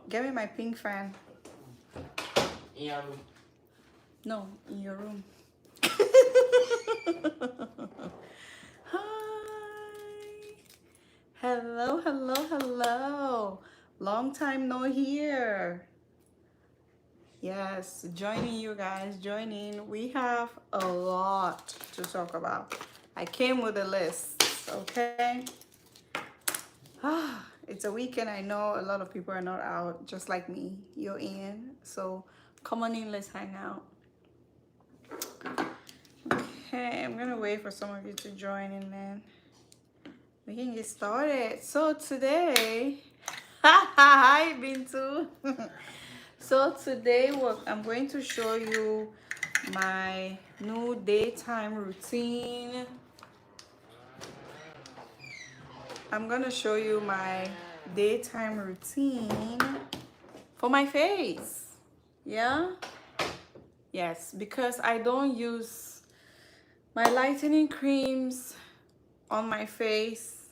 Get me my pink fan. In your room. No, in your room. Hi. Hello, hello, hello. Long time no here. Yes, joining you guys, joining. We have a lot to talk about. I came with a list, okay? It's a weekend. I know a lot of people are not out, just like me. You're in, so come on in, let's hang out. Okay, I'm gonna wait for some of you to join and then we can get started. So today, hi Bintu. So today I'm going to show you my new daytime routine. I'm gonna show you my daytime routine for my face. Yeah? Yes, because I don't use my lightening creams on my face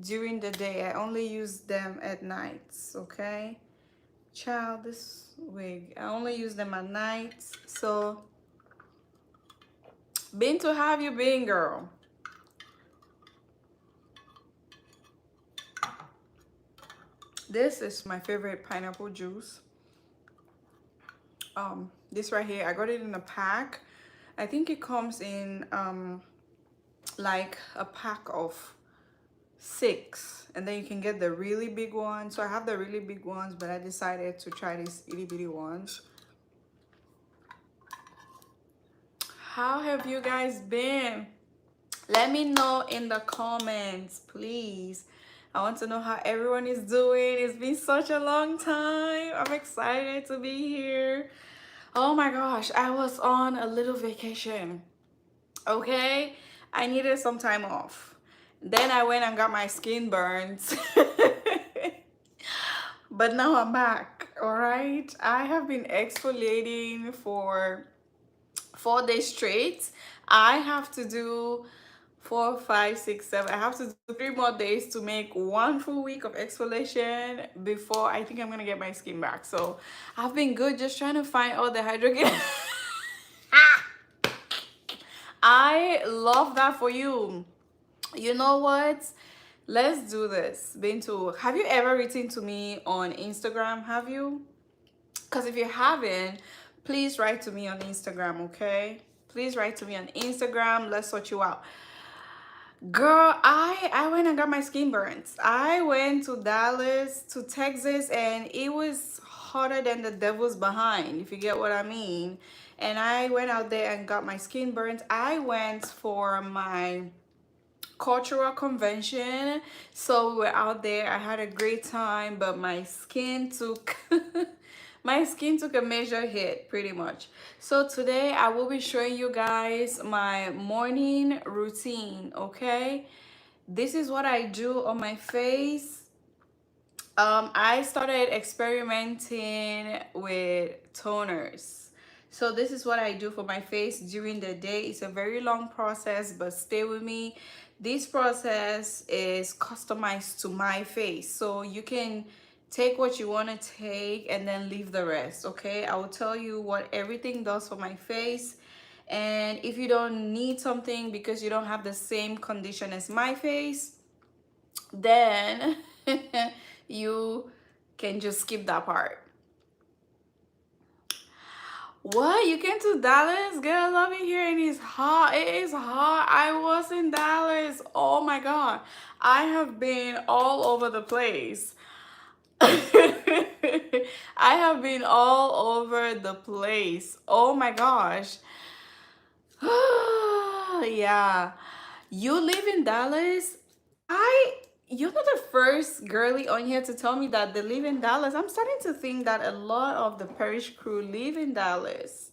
during the day. I only use them at nights, okay? Child, this wig, I only use them at nights. So, Bintu, how have you been, girl? This is my favorite pineapple juice. This right here, I got it in a pack. I think it comes in like a pack of 6, and then you can get the really big ones. So I have the really big ones, but I decided to try these itty bitty ones. How have you guys been? Let me know in the comments, please. I want to know how everyone is doing. It's been such a long time. I'm excited to be here. Oh my gosh, I was on a little vacation. Okay, I needed some time off. Then I went and got my skin burns. But now I'm back. All right, I have been exfoliating for 4 days straight. I have to do 4, 5, 6, 7. I have to do 3 more days to make 1 full week of exfoliation before I think I'm gonna get my skin back. So I've been good, just trying to find all the hydrogen. I love that for you. You know what? Let's do this. Bintu, have you ever written to me on Instagram? Have you? Because if you haven't, please write to me on Instagram, okay? Please write to me on Instagram. Let's sort you out. Girl, I went and got my skin burns. I went to Dallas, to Texas, and it was hotter than the devil's behind, if you get what I mean. And I went out there and got my skin burns. I went for my cultural convention, so we were out there. I had a great time, but my skin took my skin took a major hit, pretty much. So today I will be showing you guys my morning routine, okay? This is what I do on my face. I started experimenting with toners. So this is what I do for my face during the day. It's a very long process, but stay with me. This process is customized to my face, so you can take what you want to take and then leave the rest, okay? I will tell you what everything does for my face, and if you don't need something because you don't have the same condition as my face, then you can just skip that part. What? You came to Dallas? Girl, love it here and it's hot. It is hot. I was in Dallas. Oh my God. I have been all over the place. I have been all over the place. Oh my gosh. Yeah. You live in Dallas? You're not the first girly on here to tell me that they live in Dallas. I'm starting to think that a lot of the Parish crew live in Dallas.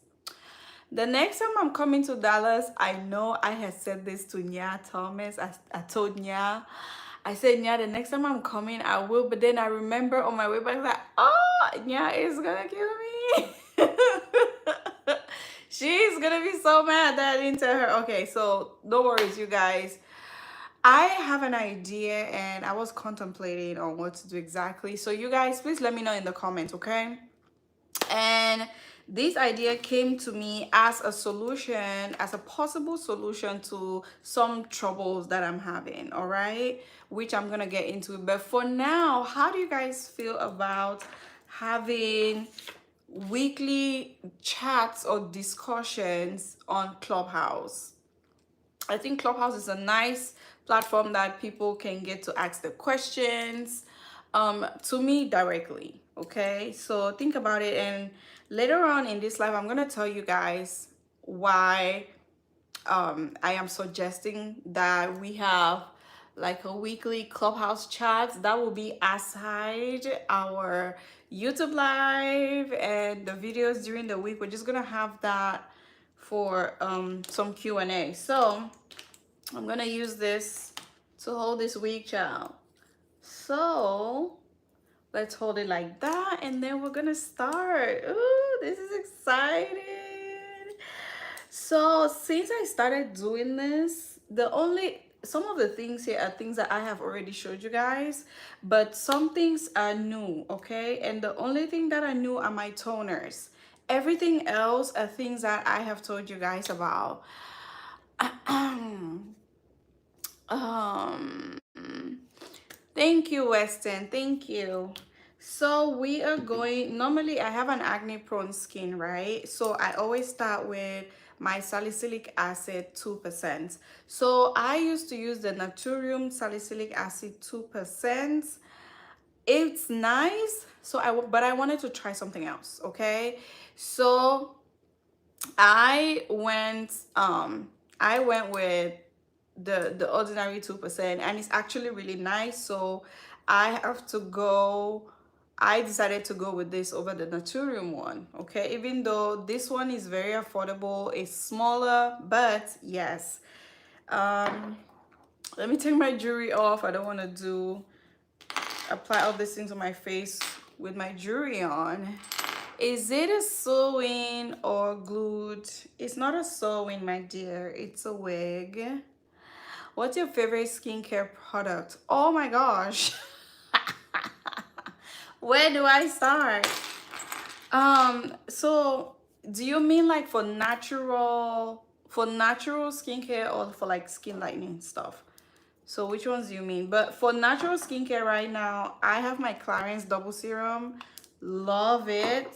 The next time I'm coming to Dallas, I know I had said this to Nya Thomas. I told Nya, I said, Nya, the next time I'm coming, I will. But then I remember on my way back, like, oh, Nya is gonna kill me. She's gonna be so mad that I didn't tell her. Okay, so no worries, you guys. I have an idea and I was contemplating on what to do exactly. So you guys, please let me know in the comments, okay? And this idea came to me as a solution, as a possible solution to some troubles that I'm having, all right? Which I'm gonna get into. But for now, how do you guys feel about having weekly chats or discussions on Clubhouse? I think Clubhouse is a nice platform that people can get to ask the questions to me directly. Okay, so think about it, and later on in this live, I'm gonna tell you guys why I am suggesting that we have like a weekly Clubhouse chat that will be aside our YouTube live and the videos during the week. We're just gonna have that for some Q&A. So I'm gonna use this to hold this week, child. So let's hold it like that, and then we're gonna start. Ooh, this is exciting. So since I started doing this, some of the things here are things that I have already showed you guys, but some things are new, okay? And the only thing that are new are my toners. Everything else are things that I have told you guys about. um Thank you, Weston. Thank you. So we are going, normally I have an acne prone skin, right? So I always start with my salicylic acid 2%. So I used to use the Naturium salicylic acid 2%. It's nice. But I wanted to try something else, okay? So I went with the ordinary 2%, and it's actually really nice. So I decided to go with this over the Naturium one, okay? Even though this one is very affordable, it's smaller, but yes. Let me take my jewelry off. I don't want to apply all these things on my face with my jewelry on. Is it a sewing or glued? It's not a sewing, my dear. It's a wig. What's your favorite skincare product? Oh my gosh. Where do I start? So do you mean like for natural skincare or for like skin lightening stuff? So which ones do you mean? But for natural skincare right now, I have my Clarins double serum. Love it.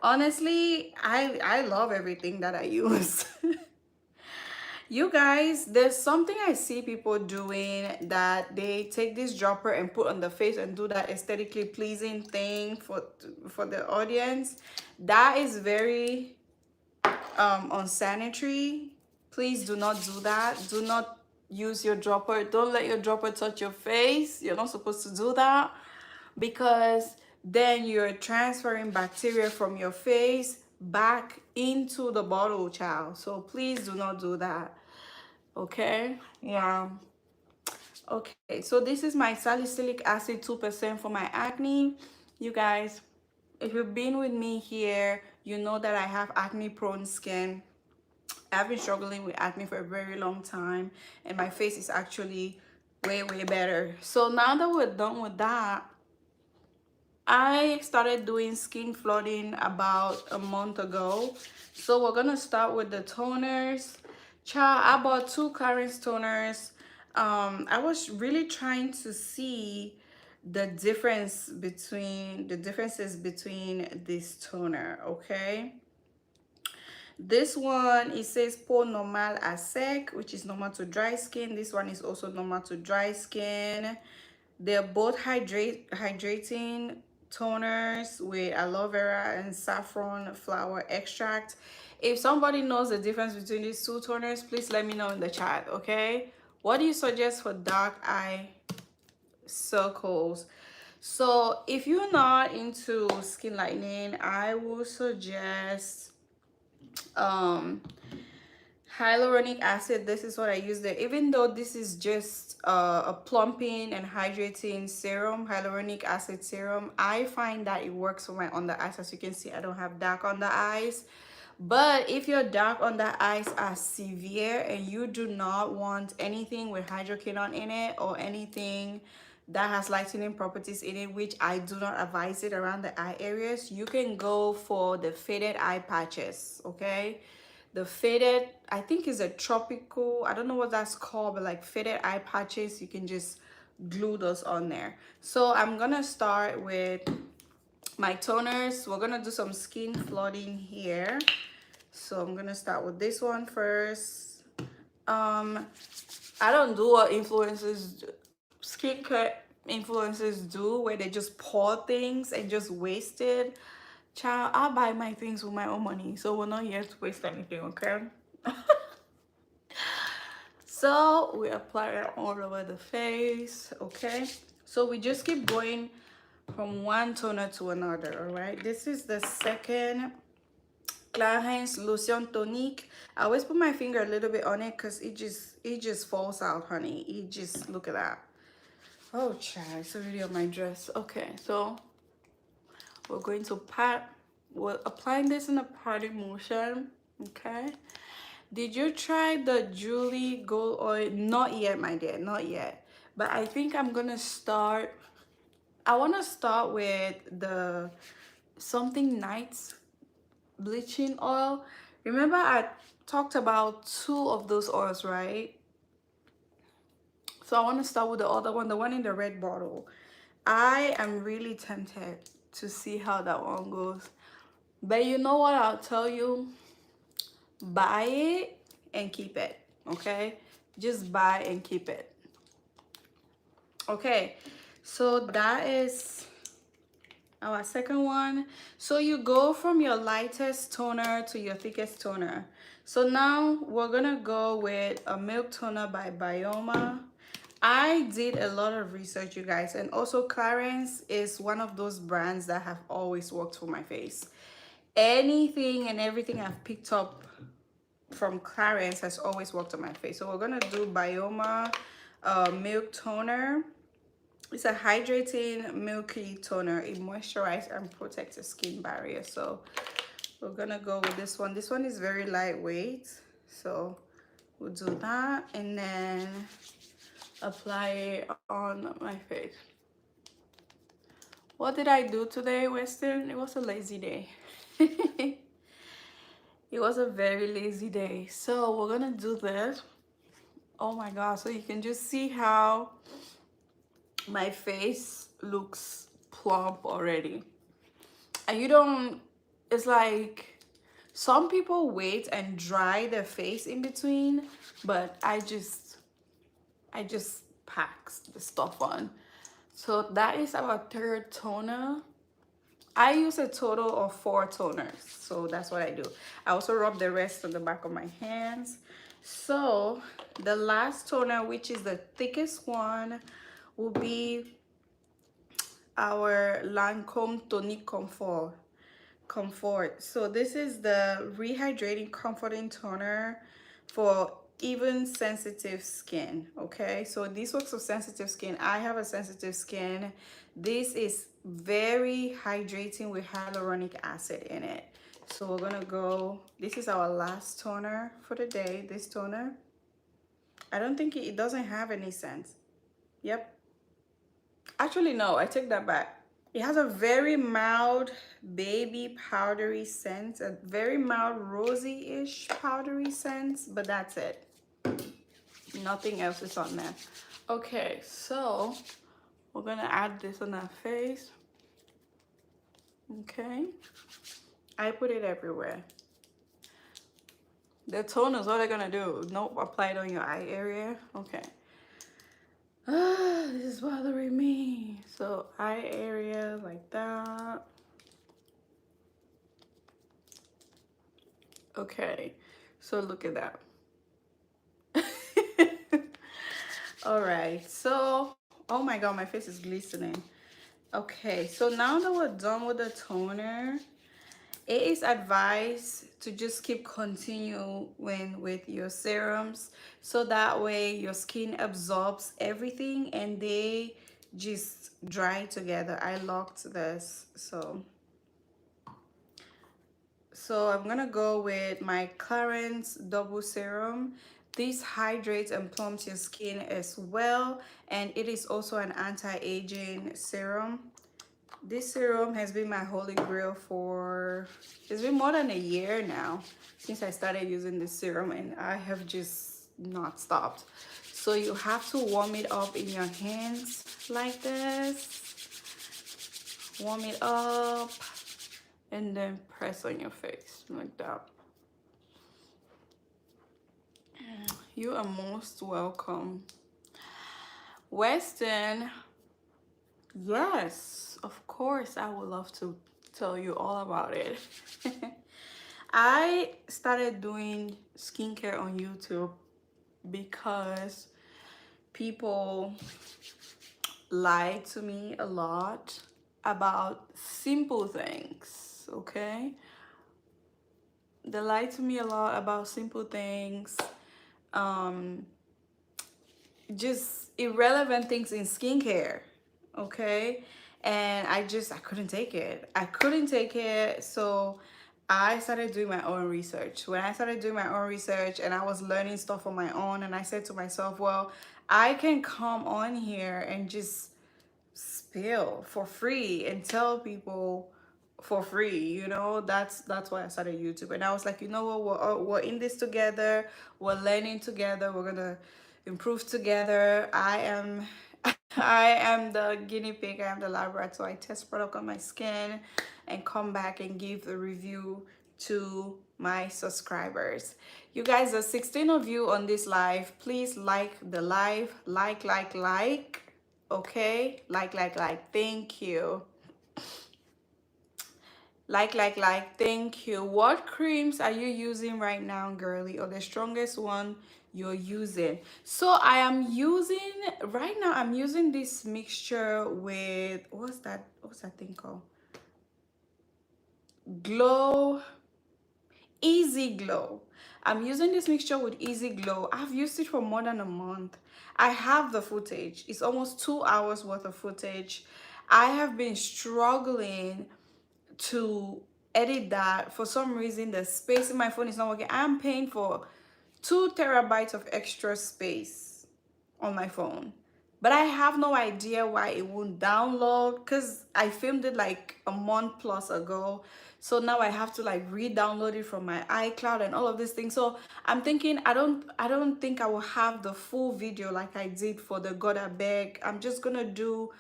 Honestly, I love everything that I use. You guys, there's something I see people doing that they take this dropper and put on the face and do that aesthetically pleasing thing for the audience. That is very unsanitary. Please do not do that. Do not use your dropper. Don't let your dropper touch your face. You're not supposed to do that, because then you're transferring bacteria from your face back into the bottle, child. So please do not do that. Okay, yeah. Okay, so this is my salicylic acid 2% for my acne. You guys, if you've been with me here, you know that I have acne prone skin. I've been struggling with acne for a very long time, and my face is actually way better. So now that we're done with that, I started doing skin flooding about a month ago. So we're gonna start with the toners. Child, I bought 2 Clarins toners. I was really trying to see the differences between this toner, okay? This one, it says Peau Normal à Sec, which is normal to dry skin. This one is also normal to dry skin. They're both hydrating toners with aloe vera and saffron flower extract. If somebody knows the difference between these 2 toners, please let me know in the chat, okay? What do you suggest for dark eye circles? So if you're not into skin lightening, I will suggest hyaluronic acid. This is what I use there. Even though this is just a plumping and hydrating serum, hyaluronic acid serum, I find that it works for my under eyes. As you can see, I don't have dark under eyes, But if your dark under eyes are severe and you do not want anything with hydroquinone in it or anything that has lightening properties in it, which I do not advise it around the eye areas, you can go for the faded eye patches, okay? The faded, I think is a tropical, I don't know what that's called, but like faded eye patches, you can just glue those on there. So I'm gonna start with my toners. We're gonna do some skin flooding here. So I'm gonna start with this one first. I don't do what skincare influencers do, where they just pour things and just waste it. Child, I buy my things with my own money, so we're not here to waste anything, okay? So we apply it all over the face, okay? So we just keep going from one toner to another, all right? This is the second Clarins Lotion Tonique. I always put my finger a little bit on it because it just falls out, honey. It just, look at that. Oh, child, it's already on my dress. Okay, so we're going to pat. We're applying this in a parting motion, okay? Did you try the Julie Gold Oil? Not yet, my dear, not yet. But I think I'm gonna start. I want to start with the Something Nights bleaching oil. Remember I talked about two of those oils, right? So I want to start with the other one, the one in the red bottle. I am really tempted to see how that one goes. But you know what, I'll tell you, buy it and keep it, okay? Just buy and keep it. Okay, so that is our second one. So you go from your lightest toner to your thickest toner. So now we're gonna go with a milk toner by Bioma. I did a lot of research, you guys, and also Clarins is one of those brands that have always worked for my face. Anything and everything I've picked up from Clarins has always worked on my face. So we're gonna do Bioma milk toner. It's a hydrating milky toner. It moisturizes and protects the skin barrier. So we're gonna go with this one. This one is very lightweight, so we'll do that and then apply it on my face. What did I do today, Western? It was a lazy day. It was a very lazy day. So we're gonna do this. Oh my god, so you can just see how my face looks plump already. And you don't, it's like some people wait and dry their face in between, but I just pack the stuff on. So that is our third toner. I use a total of 4 toners, so that's what I do. I also rub the rest on the back of my hands. So the last toner, which is the thickest one, will be our Lancome Tonic Comfort. So this is the rehydrating comforting toner for even sensitive skin, okay? So this works for sensitive skin. I have a sensitive skin. This is very hydrating with hyaluronic acid in it. So we're gonna go, this is our last toner for the day, this toner. I don't think it doesn't have any scent. Yep. Actually, no, I take that back. It has a very mild baby powdery scent, a very mild rosy-ish powdery scent, but that's it. Nothing else is on there. Okay, so we're gonna add this on our face. Okay, I put it everywhere. The toners, what are they gonna do? Nope, apply it on your eye area. Okay. This is bothering me. So eye area like that. Okay, so look at that. All right, so oh my god, my face is glistening. Okay, so now that we're done with the toner, it is advised to just keep continuing with your serums, so that way your skin absorbs everything and they just dry together. I locked this, so So I'm gonna go with my Clarins Double Serum. This hydrates and plumps your skin as well, and it is also an anti-aging serum. This serum has been my holy grail for, it's been more than a year now since I started using this serum, and I have just not stopped. So you have to warm it up in your hands like this. Warm it up and then press on your face like that. You are most welcome. Weston, yes, of course, I would love to tell you all about it. I started doing skincare on YouTube because people lie to me a lot about simple things, okay? They lie to me a lot about simple things, um, just irrelevant things in skincare, okay? And I couldn't take it. I couldn't take it, so I started doing my own research. When I started doing my own research and I was learning stuff on my own, and I said to myself, well, I can come on here and just spill for free and tell people for free, you know. That's why I started YouTube. And I was like, you know what, we're in this together, we're learning together, we're gonna improve together. I am the guinea pig, I am the laboratory. So I test product on my skin and come back and give the review to my subscribers. You guys, there's 16 of you on this live. Please like the live, like, okay? Like, thank you. Like, thank you. What creams are you using right now, girly, or the strongest one you're using? So I am using, right now I'm using this mixture with, what's that thing called? Glow, Easy Glow. I'm using this mixture with Easy Glow. I've used it for more than a month. I have the footage. It's almost 2 hours worth of footage. I have been struggling to edit that. For some reason, the space in my phone is not working. I'm paying for 2 terabytes of extra space on my phone, but I have no idea why it won't download, because I filmed it like a month plus ago. So now I have to like re-download it from my iCloud and all of these things. So I'm thinking, I don't think I will have the full video like I did for the God I Beg. I'm just gonna do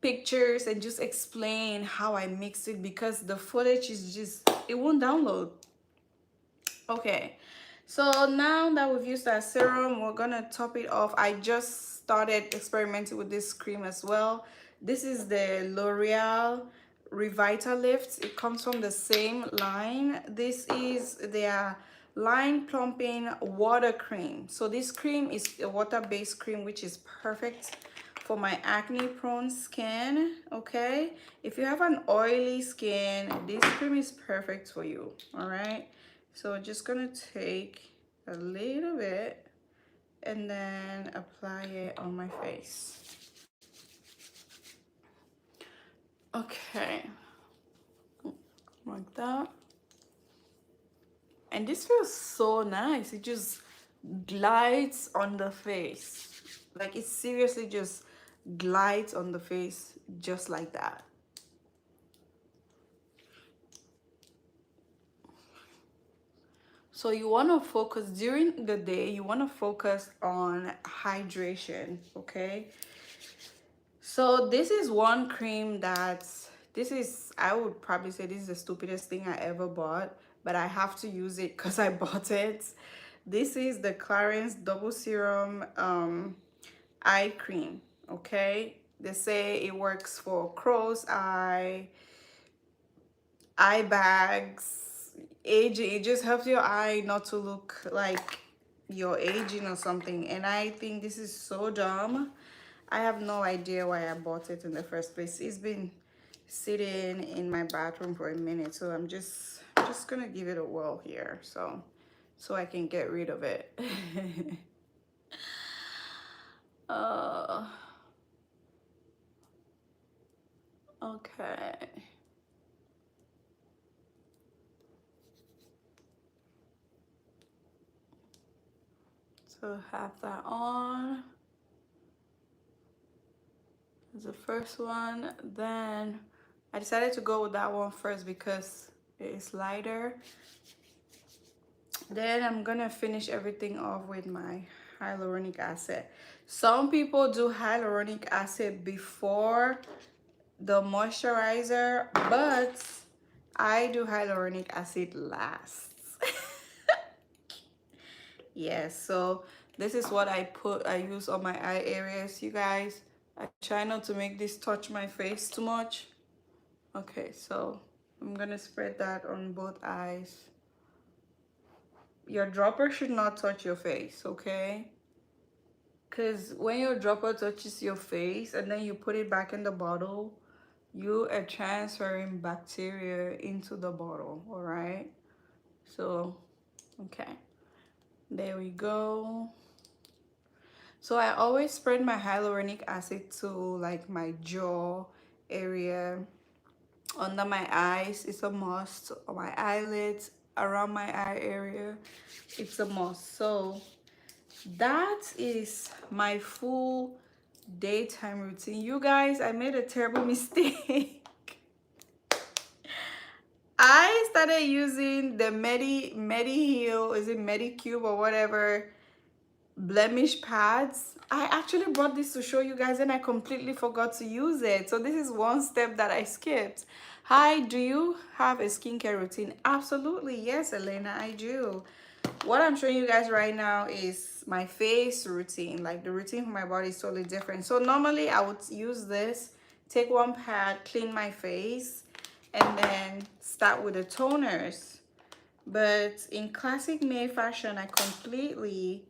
pictures and just explain how I mix it, because the footage is just, it won't download. Okay, so now that we've used our serum, we're gonna top it off. I just started experimenting with this cream as well. This is the L'Oreal Revitalift. It comes from the same line. This is their line plumping water cream. So this cream is a water-based cream, which is perfect for my acne prone skin. Okay, if you have an oily skin, this cream is perfect for you. All right, so just gonna take a little bit and then apply it on my face. Okay, like that. And this feels so nice. It just glides on the face. Like, it seriously just glides on the face just like that. So you want to focus during the day, you want to focus on hydration, okay? So this is one cream I would probably say this is the stupidest thing I ever bought, but I have to use it because I bought it. This is the Clarins Double Serum Eye Cream, okay? They say it works for crow's eye bags, aging. It just helps your eye not to look like you're aging or something. And I think this is so dumb. I have no idea why I bought it in the first place. It's been sitting in my bathroom for a minute, so I'm just gonna give it a whirl here, so I can get rid of it. uh, okay. So have that on. That's the first one. Then I decided to go with that one first because it is lighter. Then I'm gonna finish everything off with my hyaluronic acid. Some people do hyaluronic acid before the moisturizer, but I do hyaluronic acid last. Yes, so this is what I use on my eye areas, you guys. I try not to make this touch my face too much. Okay, so I'm gonna spread that on both eyes. Your dropper should not touch your face, okay? Because when your dropper touches your face and then you put it back in the bottle, you are transferring bacteria into the bottle, all right? So, okay, there we go. So I always spread my hyaluronic acid to like my jaw area, under my eyes, it's a must, on my eyelids, around my eye area, it's a must. So that is my full daytime routine. You guys, I made a terrible mistake. I started using the Mediheal, is it Medicube or whatever, blemish pads. I actually brought this to show you guys and I completely forgot to use it. So this is one step that I skipped. Hi, do you have a skincare routine? Absolutely, yes, Elena, I do. What I'm showing you guys right now is my face routine. Like the routine for my body is totally different. So normally I would use this, take one pad, clean my face, and then start with the toners. But in classic May fashion, I completely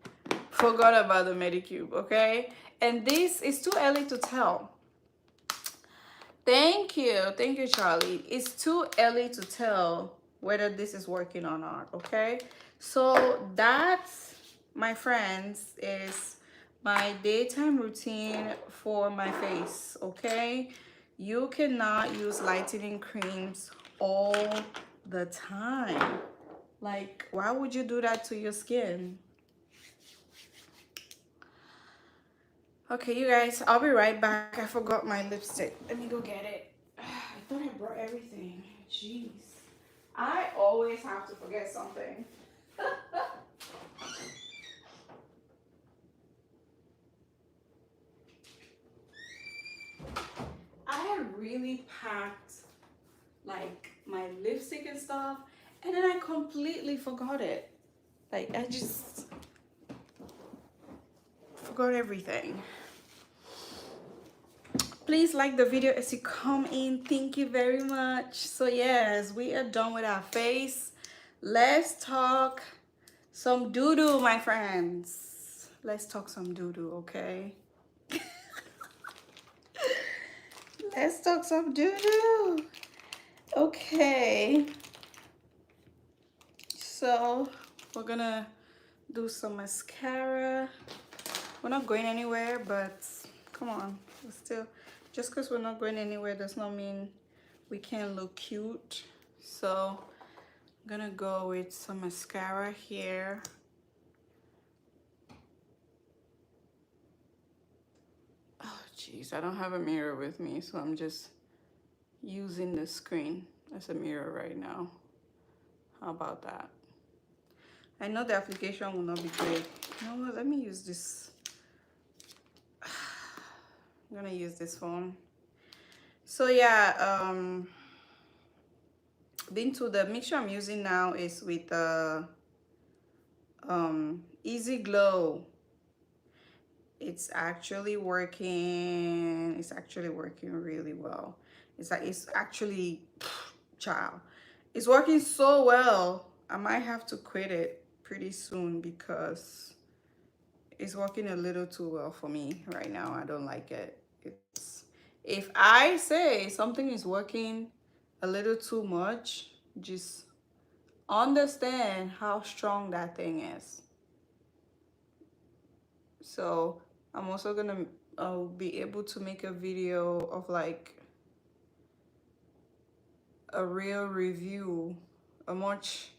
forgot about the Medicube, okay? And this is too early to tell. Thank you, Charlie. It's too early to tell whether this is working or not, okay? So that, my friends, is my daytime routine for my face, okay? You cannot use lightening creams all the time. Like, why would you do that to your skin? Okay, you guys, I'll be right back. I forgot my lipstick. Let me go get it. I thought I brought everything. Jeez. I always have to forget something. I had really packed like my lipstick and stuff, and then I completely forgot it. Like, I just forgot everything. Please like the video as you come in. Thank you very much. So yes, we are done with our face. Let's talk some doo-doo, my friends. Let's talk some doo-doo, okay? Let's talk some doo-doo. Okay. So we're gonna do some mascara. We're not going anywhere, but come on, we're still, just because we're not going anywhere does not mean we can't look cute. So I'm gonna go with some mascara here. Oh geez, I don't have a mirror with me, so I'm just using the screen as a mirror right now. How about that? I know the application will not be great. You know what, let me use this. I'm gonna use this phone. So yeah, the mixture I'm using now is with the Easy Glow. It's actually working. It's actually working really well. It's like, it's actually, child, it's working so well. I might have to quit it pretty soon because it's working a little too well for me right now. I don't like it. It's, if I say something is working a little too much, just understand how strong that thing is. So I'm also gonna be able to make a video of like a real review, a much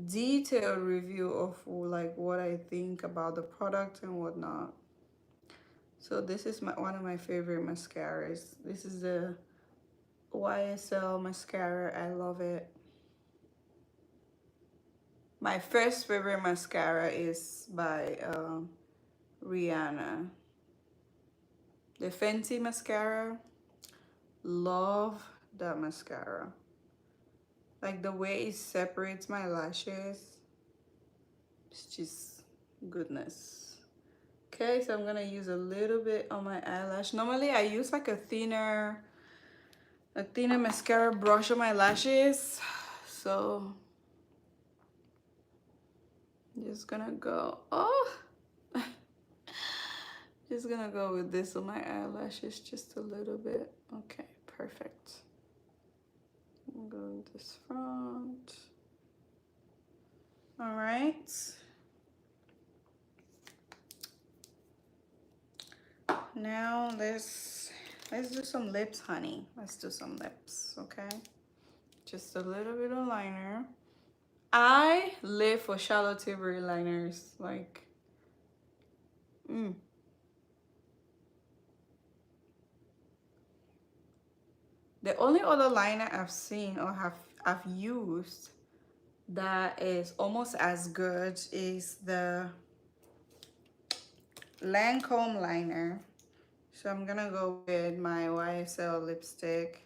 detailed review of like what I think about the product and whatnot. So this is one of my favorite mascaras. This is the YSL mascara. I love it. My first favorite mascara is by Rihanna. The Fenty mascara. Love that mascara. Like the way it separates my lashes. It's just goodness. Okay, so I'm gonna use a little bit on my eyelash. Normally I use like a thinner mascara brush on my lashes. So I'm just gonna go, just gonna go with this on my eyelashes just a little bit. Okay, perfect. I'm going this front. All right. Now let's do some lips, honey. Let's do some lips, okay? Just a little bit of liner. I live for Charlotte Tilbury liners, like, The only other liner I've seen or I've used that is almost as good is the Lancome liner. So I'm gonna go with my YSL lipstick.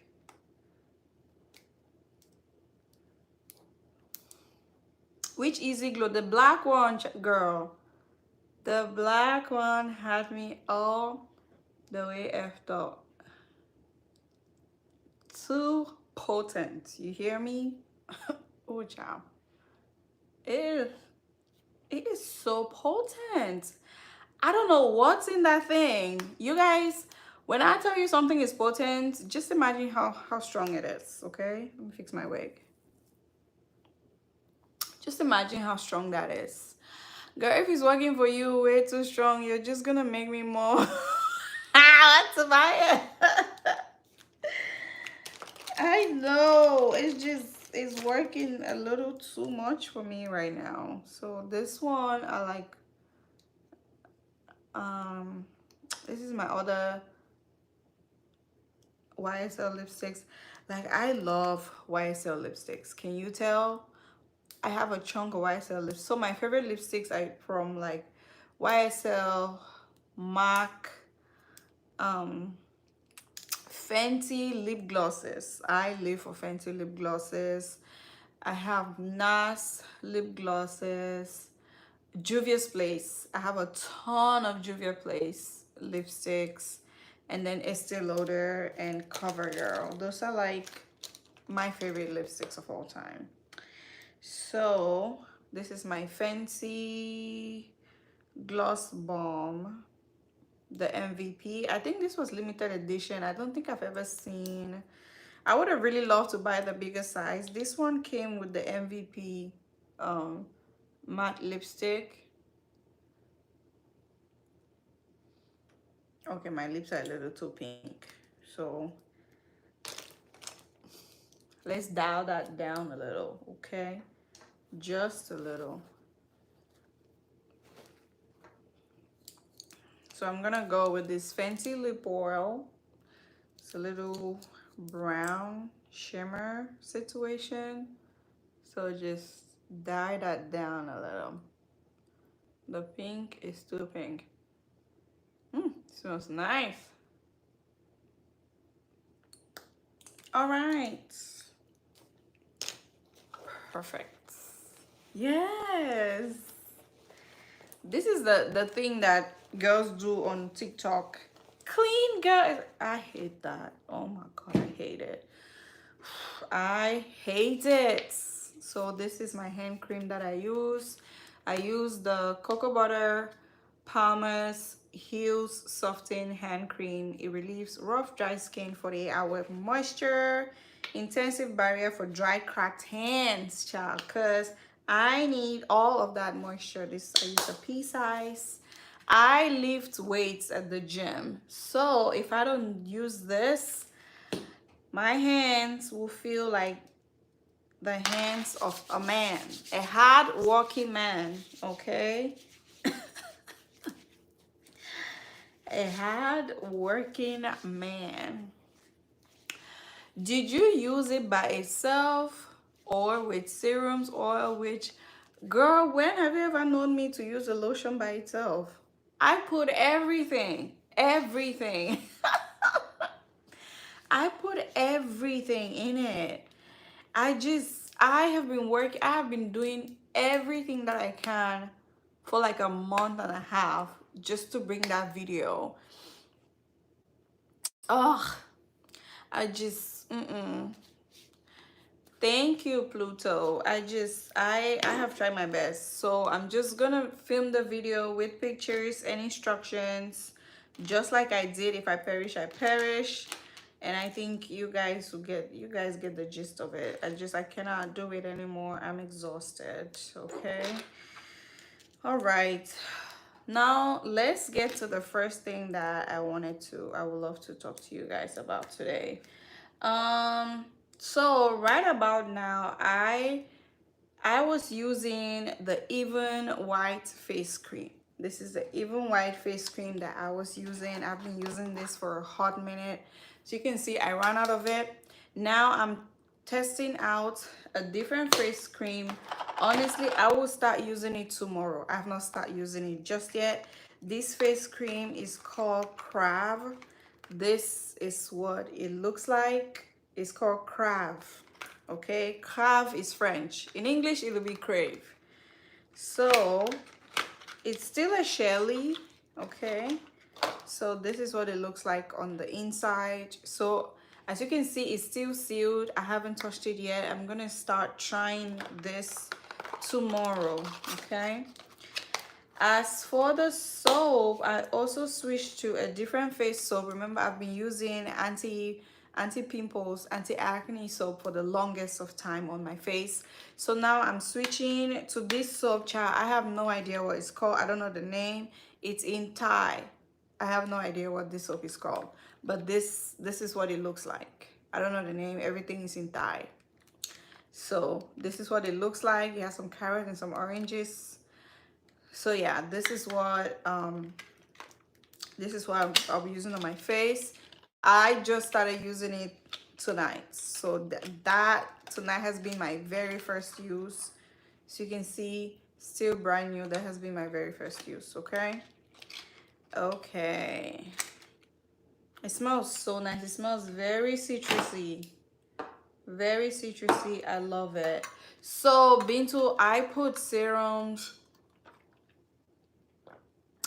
Which Easy Glow? The black one, girl. The black one had me all the way effed up. Too potent. You hear me? Oh, child. It is so potent. I don't know what's in that thing. You guys, when I tell you something is potent, just imagine how strong it is, okay? Let me fix my wig. Just imagine how strong that is. Girl, if it's working for you way too strong, you're just gonna make me more want to buy it. I know, it's working a little too much for me right now. So this one I like. This is my other YSL lipsticks. Like, I love YSL lipsticks. Can you tell? I have a chunk of YSL lips. So my favorite lipsticks are from like YSL, MAC, Fenty lip glosses. I live for Fenty lip glosses. I have NARS lip glosses. Juvia's Place. I have a ton of Juvia Place lipsticks. And then Estee Lauder and CoverGirl. Those are like my favorite lipsticks of all time. So this is my Fenty Gloss Bomb, the MVP. I think this was limited edition. I don't think I've ever seen. I would have really loved to buy the bigger size. This one came with the MVP matte lipstick. Okay, my lips are a little too pink, so let's dial that down a little, okay? Just a little. So I'm gonna go with this Fenty lip oil. It's a little brown shimmer situation, so just dye that down a little. The pink is too pink. Smells nice. All right, perfect. Yes, this is the thing that girls do on TikTok. Clean girls. I hate that. Oh my god, I hate it. I hate it. So this is my hand cream that I use. I use the Cocoa Butter Palmer's Heals Soften Hand Cream. It relieves rough, dry skin for 48-hour moisture. Intensive barrier for dry, cracked hands, child. Because I need all of that moisture. This, I use a pea size. I lift weights at the gym. So if I don't use this, my hands will feel like the hands of a man, a hard working man, okay? A hard working man. Did you use it by itself or with serums, oil? Which, girl, when have you ever known me to use a lotion by itself? I put everything, everything. I put everything in it. I have been working, I have been doing everything that I can for like a month and a half just to bring that video. Ugh, Thank you, Pluto. I have tried my best. So I'm just gonna film the video with pictures and instructions, just like I did. If I perish, I perish. And I think you guys get the gist of it. I cannot do it anymore. I'm exhausted. Okay. All right. Now let's get to the first thing that I would love to talk to you guys about today. So right about now, I was using the Even White face cream. This is the Even White face cream that I was using. I've been using this for a hot minute. So you can see I ran out of it. Now I'm testing out a different face cream. Honestly, I will start using it tomorrow. I have not started using it just yet. This face cream is called Crave. This is what it looks like. It's called Crave. Okay, Crave is French. In English, it'll be crave. So it's still a shelly. Okay, so this is what it looks like on the inside. So as you can see, it's still sealed. I haven't touched it yet. I'm gonna start trying this tomorrow. Okay, as for the soap, I also switched to a different face soap. Remember, I've been using anti-pimples, anti-acne soap for the longest of time on my face. So now I'm switching to this soap, child. I have no idea what it's called. I don't know the name. It's in Thai. I have no idea what this soap is called, but this is what it looks like. I don't know the name. Everything is in Thai. So this is what it looks like. It has some carrots and some oranges. So yeah, this is what I'll be using on my face. I just started using it tonight. So that tonight has been my very first use. So you can see, still brand new. That has been my very first use, okay? Okay. It smells so nice. It smells very citrusy. Very citrusy. I love it. So, Bintu, I put serums.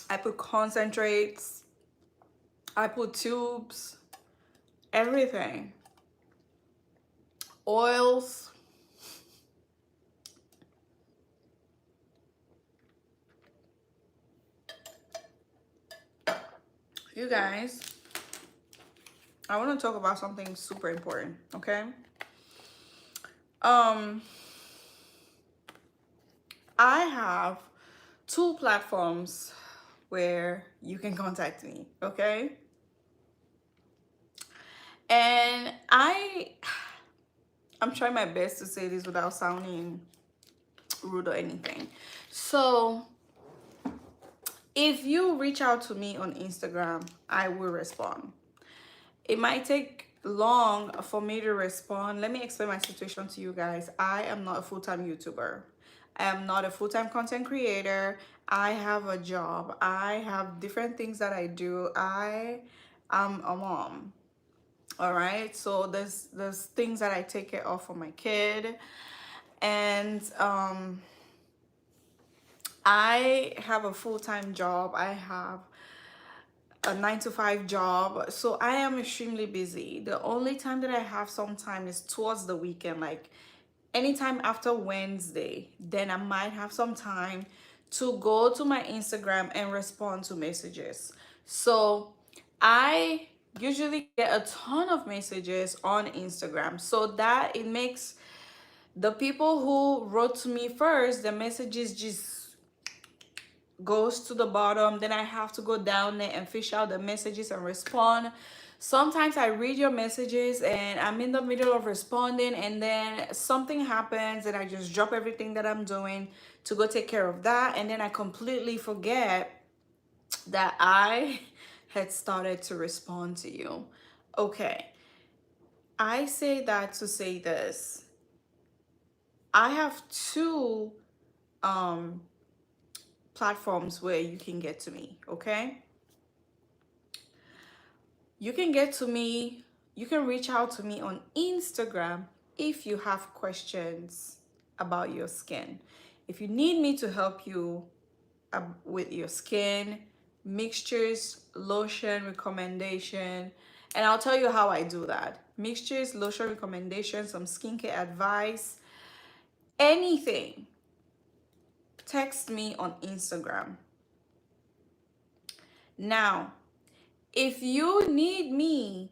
I put concentrates. I put tubes. Everything. Oils. You guys, I want to talk about something super important, okay? I have 2 platforms where you can contact me, okay? And I'm trying my best to say this without sounding rude or anything. So if you reach out to me on Instagram, I will respond. It might take long for me to respond. Let me explain my situation to you guys. I am not a full-time YouTuber. I am not a full-time content creator. I have a job. I have different things that I do. I am a mom. All right, so there's things that I take care of for my kid, and I have a full-time job. I have a 9-to-5 job, so I am extremely busy. The only time that I have some time is towards the weekend, like anytime after Wednesday. Then I might have some time to go to my Instagram and respond to messages. So I usually get a ton of messages on Instagram, so that it makes the people who wrote to me first, the messages just goes to the bottom. Then I have to go down there and fish out the messages and respond. Sometimes I read your messages and I'm in the middle of responding, and then something happens and I just drop everything that I'm doing to go take care of that, and then I completely forget that I had started to respond to you. Okay, I say that to say this. I have two um platforms where you can get to me, okay? You can get to me, you can reach out to me on Instagram if you have questions about your skin. If you need me to help you with your skin, mixtures, lotion recommendation, and I'll tell you how I do that. Mixtures, lotion recommendations, some skincare advice, anything, text me on Instagram. Now, if you need me,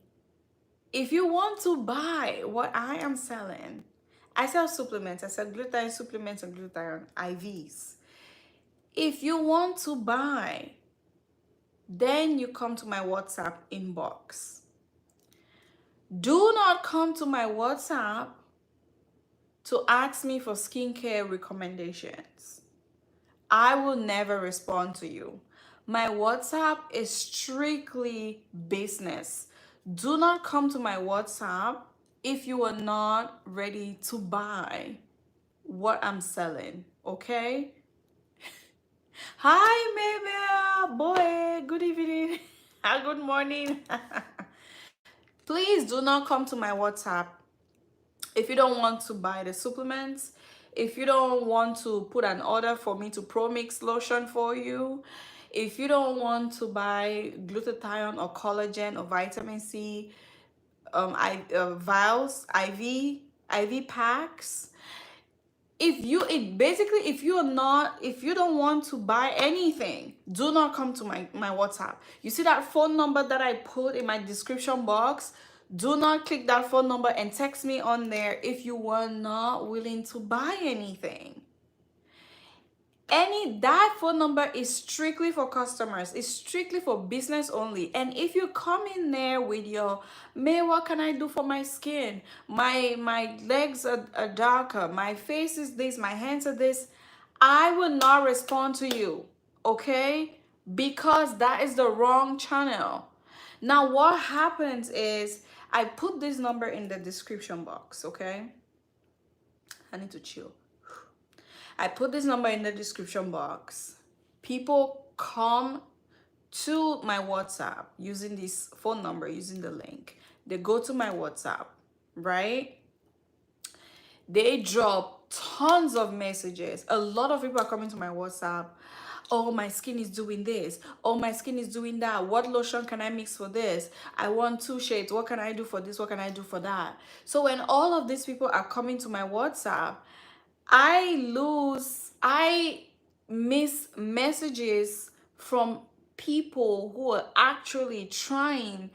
if you want to buy what I am selling, I sell supplements. I sell glutathione supplements and glutathione IVs. If you want to buy, then you come to my WhatsApp inbox. Do not come to my WhatsApp to ask me for skincare recommendations. I will never respond to you. My WhatsApp is strictly business. Do not come to my WhatsApp if you are not ready to buy what I'm selling, okay? Hi, Mabel, boy, good evening, good morning. Please do not come to my WhatsApp if you don't want to buy the supplements, if you don't want to put an order for me to pro mix lotion for you, if you don't want to buy glutathione or collagen or vitamin C, vials, IV packs. If you don't want to buy anything, do not come to my WhatsApp. You see that phone number that I put in my description box? Do not click that phone number and text me on there if you were not willing to buy anything. That phone number is strictly for customers. It's strictly for business only. And if you come in there with your, May, what can I do for my skin? My legs are darker, my face is this, my hands are this, I will not respond to you, okay? Because that is the wrong channel. Now what happens is I put this number in the description box, okay? I need to chill. I put this number in the description box. People come to my WhatsApp using this phone number, using the link. They go to my WhatsApp, right? They drop tons of messages. A lot of people are coming to my WhatsApp. Oh, my skin is doing this. Oh, my skin is doing that. What lotion can I mix for this? I want 2 shades. What can I do for this? What can I do for that? So when all of these people are coming to my WhatsApp, I miss messages from people who are actually trying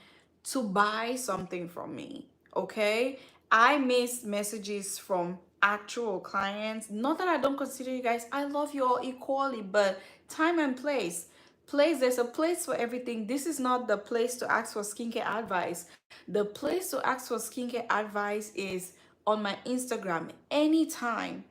to buy something from me, okay? I miss messages from actual clients. Not that I don't consider you guys, I love you all equally, but time and place. There's a place for everything. This is not the place to ask for skincare advice. The place to ask for skincare advice is on my Instagram anytime.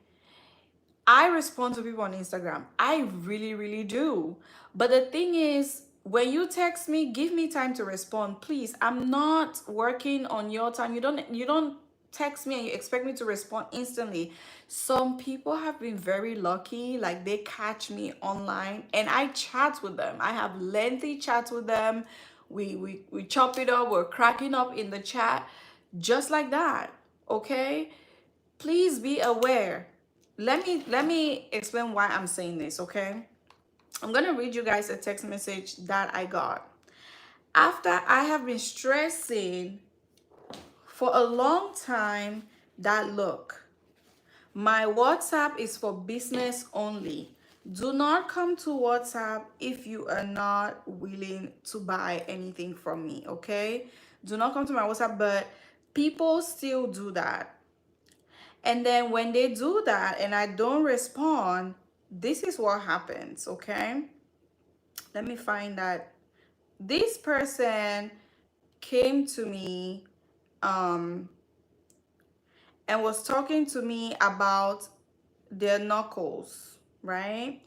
I respond to people on Instagram. I really, really do. But the thing is, when you text me, give me time to respond, please. I'm not working on your time. You don't text me and you expect me to respond instantly. Some people have been very lucky, like they catch me online and I chat with them. I have lengthy chats with them. We chop it up, we're cracking up in the chat, just like that. Okay? Please be aware. Let me explain why I'm saying this, okay? I'm gonna read you guys a text message that I got. After I have been stressing for a long time that, look, my WhatsApp is for business only. Do not come to WhatsApp if you are not willing to buy anything from me, okay? Do not come to my WhatsApp, but people still do that. And then when they do that and I don't respond, this is what happens, okay? Let me find that. This person came to me um, and was talking to me about their knuckles, right?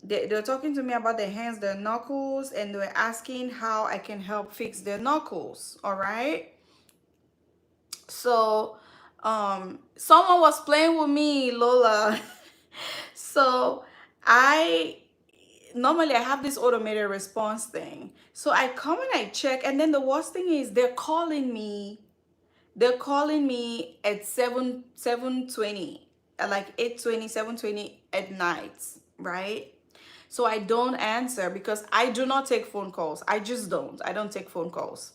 They're talking to me about their hands, their knuckles, and they were asking how I can help fix their knuckles, all right? So someone was playing with me, Lola. So I normally I have this automated response thing. So I come and I check, and then the worst thing is they're calling me at 7:20, at like 8:20, 7:20 at night, right? So I don't answer because I do not take phone calls. I don't take phone calls.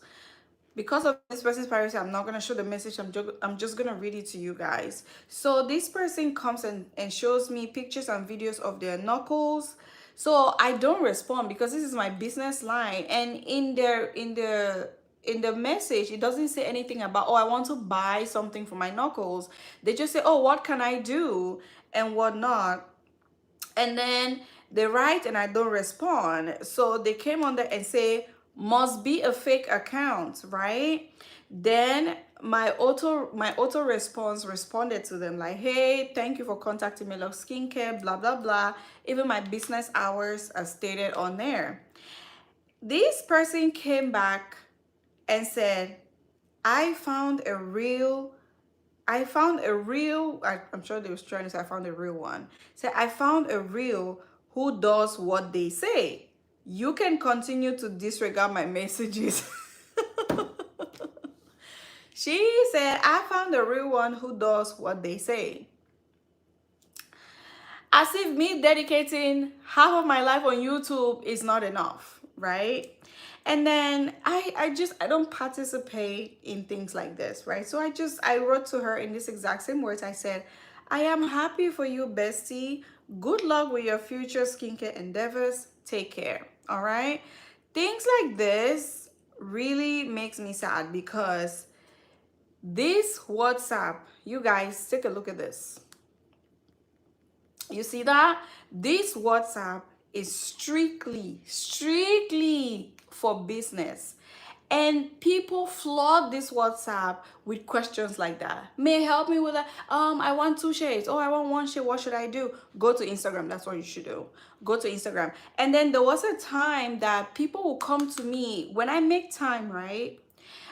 Because of this person's privacy, I'm not going to show the message. I'm just going to read it to you guys. So this person comes and shows me pictures and videos of their knuckles. So I don't respond because this is my business line. And in the message, it doesn't say anything about, oh, I want to buy something for my knuckles. They just say, oh, what can I do and whatnot. And then they write and I don't respond. So they came on there and say, must be a fake account, right? Then my auto response responded to them like, hey, thank you for contacting MayLuxe Skincare, blah blah blah. Even my business hours are stated on there. This person came back and said, I found a real I'm sure they was trying to say I found a real one. Say, I found a real who does what they say. You can continue to disregard my messages. She said, I found a real one who does what they say. As if me dedicating half of my life on YouTube is not enough, right? And then I don't participate in things like this, right? So I wrote to her in this exact same words. I said, I am happy for you, bestie. Good luck with your future skincare endeavors. Take care. All right. Things like this really makes me sad because this WhatsApp, you guys take a look at this. You see that? This WhatsApp is strictly for business. And people flood this WhatsApp with questions like that. May help me with that. I want 2 shades. Oh, I want 1 shade. What should I do? Go to Instagram. That's what you should do. Go to Instagram. And then there was a time that people will come to me when I make time, right?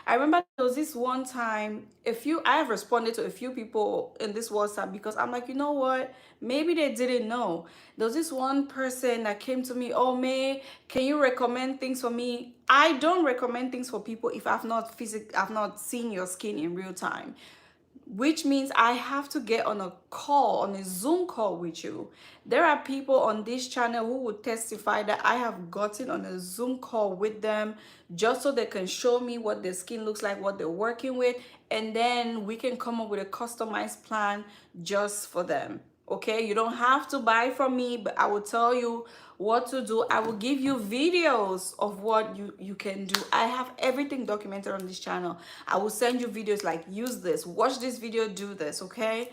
I remember there was this one time, I have responded to a few people in this WhatsApp because I'm like, you know what? Maybe they didn't know. There was this one person that came to me, oh, May, can you recommend things for me? I don't recommend things for people if I've not seen your skin in real time, which means I have to get on a Zoom call with you. There are people on this channel who would testify that I have gotten on a Zoom call with them just so they can show me what their skin looks like, what they're working with, and then we can come up with a customized plan just for them. Okay, you don't have to buy from me, but I will tell you what to do. I will give you videos of what you can do. I have everything documented on this channel. I will send you videos like, use this, watch this video, do this. Okay,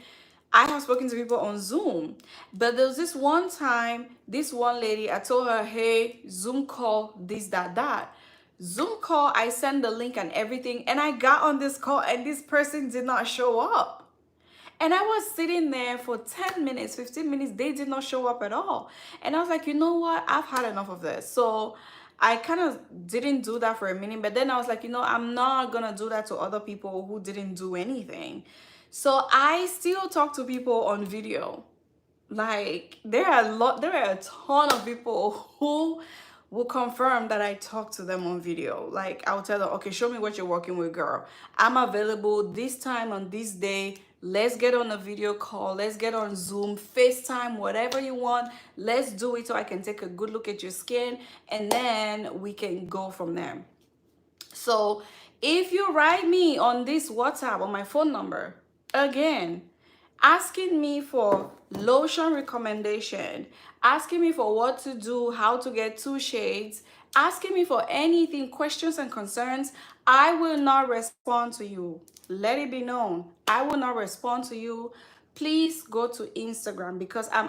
I have spoken to people on Zoom, but there was this one time, this one lady, I told her, hey, Zoom call, this, that. Zoom call, I sent the link and everything, and I got on this call and this person did not show up. And I was sitting there for 10 minutes, 15 minutes. They did not show up at all. And I was like, you know what? I've had enough of this. So I kind of didn't do that for a minute. But then I was like, I'm not going to do that to other people who didn't do anything. So I still talk to people on video. Like, there are a ton of people who will confirm that I talk to them on video. Like, I'll tell them, okay, show me what you're working with, girl. I'm available this time on this day. Let's get on a video call. Let's get on Zoom, FaceTime, whatever you want. Let's do it so I can take a good look at your skin, and then we can go from there. So if you write me on this WhatsApp on my phone number, again, asking me for lotion recommendation, asking me for what to do, how to get 2 shades, asking me for anything, questions and concerns, I will not respond to you. Let it be known, I will not respond to you. please go to Instagram, because I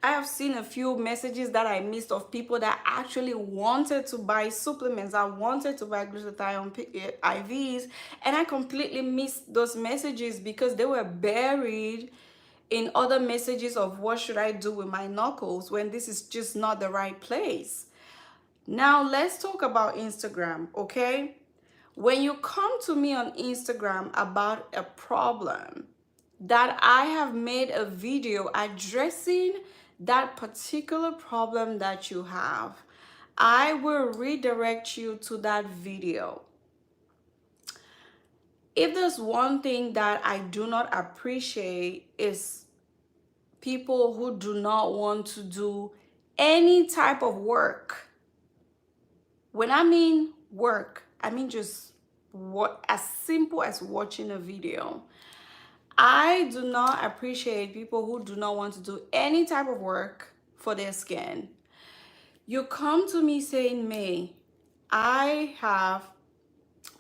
have seen a few messages that I missed of people that actually wanted to buy supplements. I wanted to buy glutathione IVs, and I completely missed those messages because they were buried in other messages of what should I do with my knuckles, when this is just not the right place. Now let's talk about Instagram, okay? When you come to me on Instagram about a problem that I have made a video addressing that particular problem that you have, I will redirect you to that video. If there's one thing that I do not appreciate, is people who do not want to do any type of work. When I mean work, I mean just what, as simple as watching a video. I do not appreciate people who do not want to do any type of work for their skin. You come to me saying, May, I have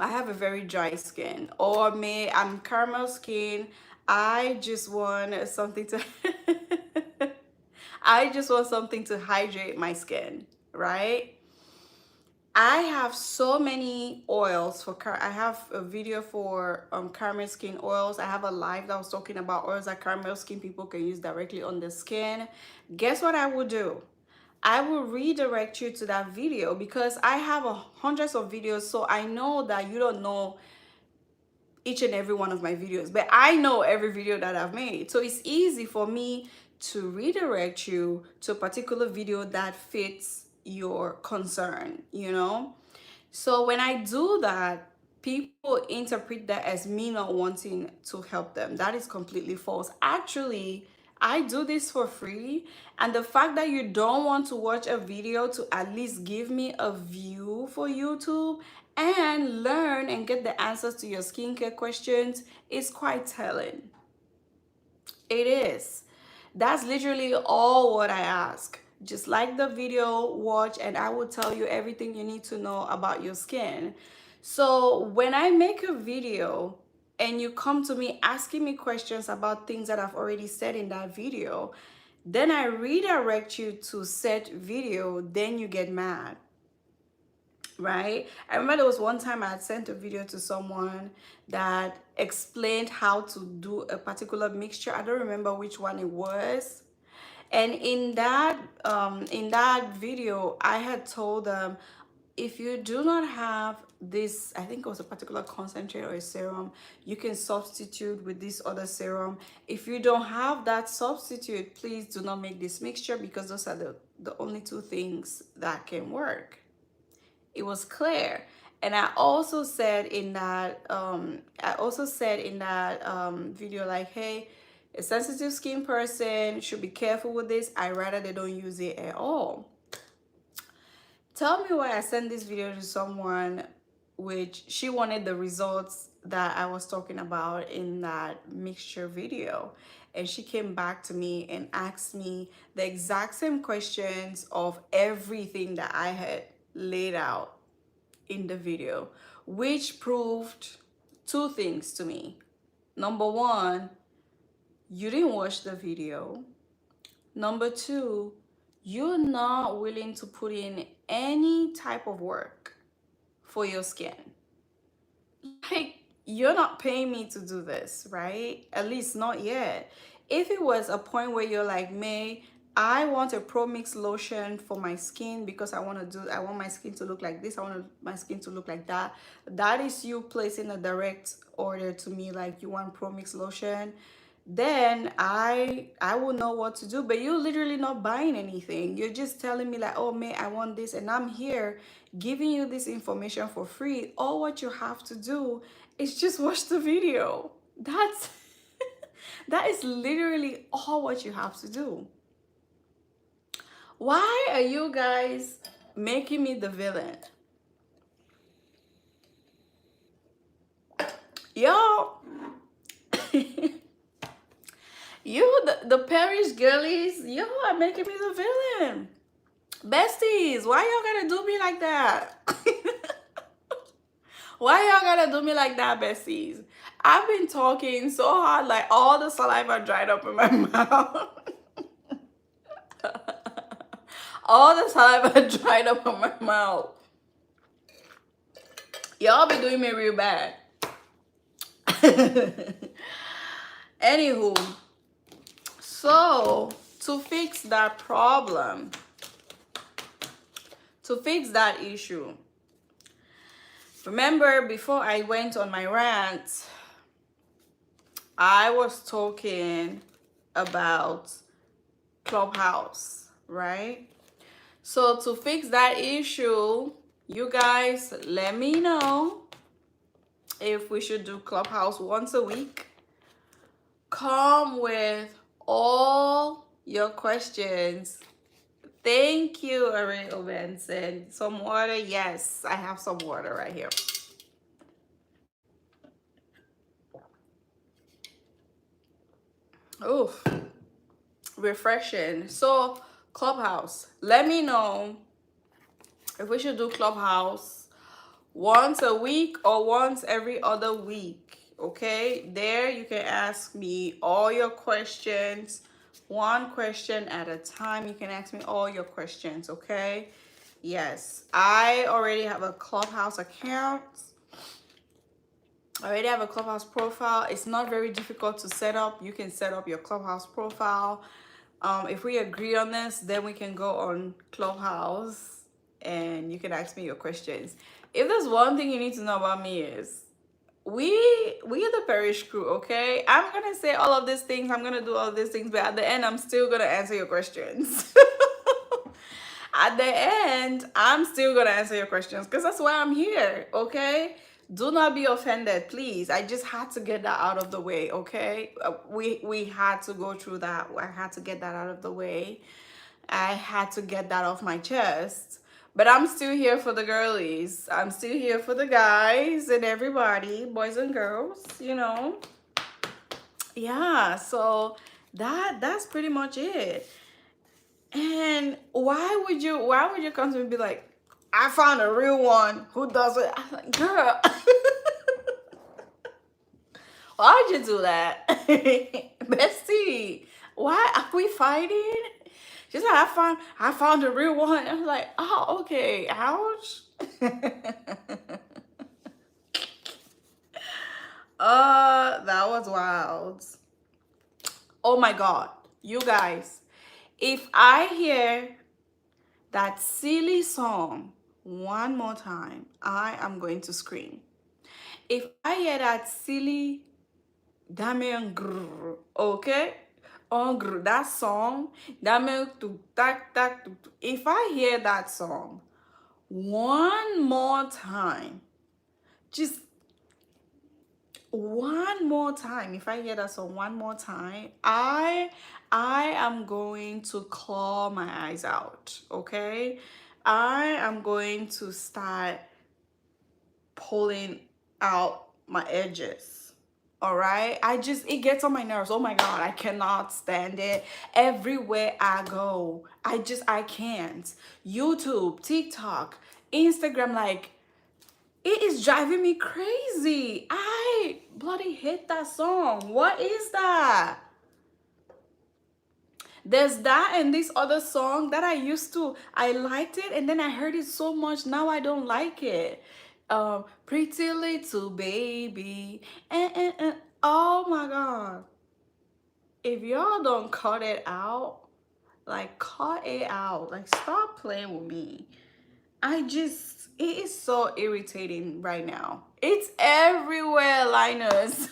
a very dry skin, or May, I'm caramel skin. I just want something to I just want something to hydrate my skin, right? I have so many oils for I have a video for caramel skin oils. I have a live that was talking about oils that caramel skin people can use directly on the skin. Guess what I will do? I will redirect you to that video, because I have hundreds of videos, so I know that you don't know each and every one of my videos, but I know every video that I've made. So it's easy for me to redirect you to a particular video that fits your concern, you know? So when I do that, people interpret that as me not wanting to help them. That is completely false. Actually, I do this for free, and the fact that you don't want to watch a video to at least give me a view for YouTube and learn and get the answers to your skincare questions is quite telling. It is. That's literally all what I ask. Just like the video, watch, and I will tell you everything you need to know about your skin. So when I make a video and you come to me asking me questions about things that I've already said in that video, then I redirect you to said video, then you get mad, right? I remember there was one time I had sent a video to someone that explained how to do a particular mixture. I don't remember which one it was. And in that video, I had told them, if you do not have this, I think it was a particular concentrate or a serum, you can substitute with this other serum. If you don't have that substitute, please do not make this mixture, because those are the only two things that can work. It was clear. And I also said in that video, like, hey, a sensitive skin person should be careful with this. I rather they don't use it at all. Tell me why I sent this video to someone which she wanted the results that I was talking about in that mixture video. And she came back to me and asked me the exact same questions of everything that I had laid out in the video, which proved two things to me. Number one, you didn't watch the video. Number two, you're not willing to put in any type of work for your skin. Like, you're not paying me to do this, right? At least not yet. If it was a point where you're like, May, I want a pro mix lotion for my skin because I want my skin to look like this, I want my skin to look like that. That is you placing a direct order to me, like you want pro mix lotion. Then I will know what to do. But you're literally not buying anything. You're just telling me like, oh, May, I want this, and I'm here giving you this information for free. All what you have to do is just watch the video. That's that is literally all what you have to do. Why are you guys making me the villain? Yo. The Paris girlies, you are making me the villain. Besties, why y'all gotta do me like that? Why y'all gotta do me like that, besties? I've been talking so hard, like all the saliva dried up in my mouth. All the saliva dried up in my mouth. Y'all be doing me real bad. Anywho, so to fix that problem, to fix that issue, remember before I went on my rant, I was talking about Clubhouse, right? So to fix that issue, you guys let me know if we should do Clubhouse once a week. Come with all your questions. Thank you, Ariel Benson. Some water? Yes, I have some water right here. Oof, refreshing. So, Clubhouse, let me know if we should do Clubhouse once a week or once every other week. Okay, there you can ask me all your questions, one question at a time. You can ask me all your questions. Okay, yes, I already have a Clubhouse account. I already have a Clubhouse profile. It's not very difficult to set up. You can set up your Clubhouse profile. If we agree on this, then we can go on Clubhouse and you can ask me your questions. If there's one thing you need to know about me is we are the Parish crew, okay? I'm gonna say all of these things, I'm gonna do all of these things, but at the end I'm still gonna answer your questions. At the end, I'm still gonna answer your questions because that's why I'm here, okay? Do not be offended, please. I just had to get that out of the way, okay? We had to go through that. I had to get that out of the way. I had to get that off my chest. But I'm still here for the girlies. I'm still here for the guys and everybody, boys and girls, you know. Yeah, so that's pretty much it. And why would you come to me and be like, I found a real one who does it? I'm like, girl, why'd you do that? Bestie, why are we fighting? She's like, I found a real one. I'm like, oh, okay, ouch. That was wild. Oh my God, you guys, if I hear that silly song one more time, I am going to scream. If I hear that silly Damian grrr, okay? On grrr, that song, Damian to tak tak. If I hear that song one more time, just one more time, if I hear that song one more time, I am going to claw my eyes out, okay? I am going to start pulling out my edges. All right, it gets on my nerves. Oh my God, I cannot stand it. Everywhere I go, I can't. YouTube, TikTok, Instagram, like, it is driving me crazy. I bloody hate that song. What is that? There's that and this other song that I liked it, and then I heard it so much, now I don't like it. Pretty little baby. Oh my God. If y'all don't cut it out, like cut it out. Like stop playing with me. It is so irritating right now. It's everywhere, Linus.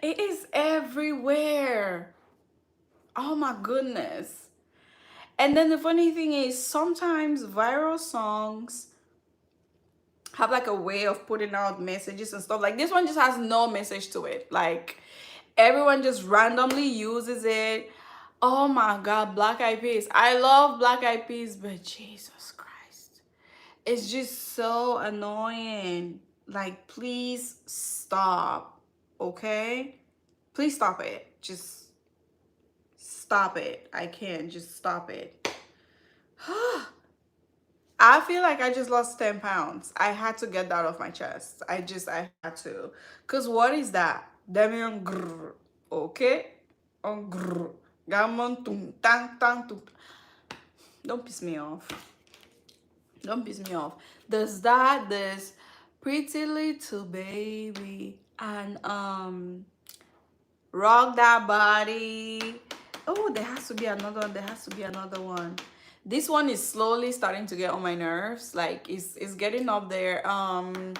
It is everywhere. Oh my goodness. And then the funny thing is, sometimes viral songs have like a way of putting out messages and stuff. Like this one just has no message to it. Like everyone just randomly uses it. Oh my God, Black Eyed Peas. I love Black Eyed Peas, but Jesus Christ. It's just so annoying. Like, please stop, okay? Please stop it. Just stop it. I can't. Just stop it. I feel like I just lost 10 pounds. I had to get that off my chest. I had to. Because what is that? Demion grrr. Okay? On grrr. Gamon tum tang tang tum. Don't piss me off. Don't piss me off. There's pretty little baby and rock that body. Oh, there has to be another one. There has to be another one. This one is slowly starting to get on my nerves. Like it's getting up there. Um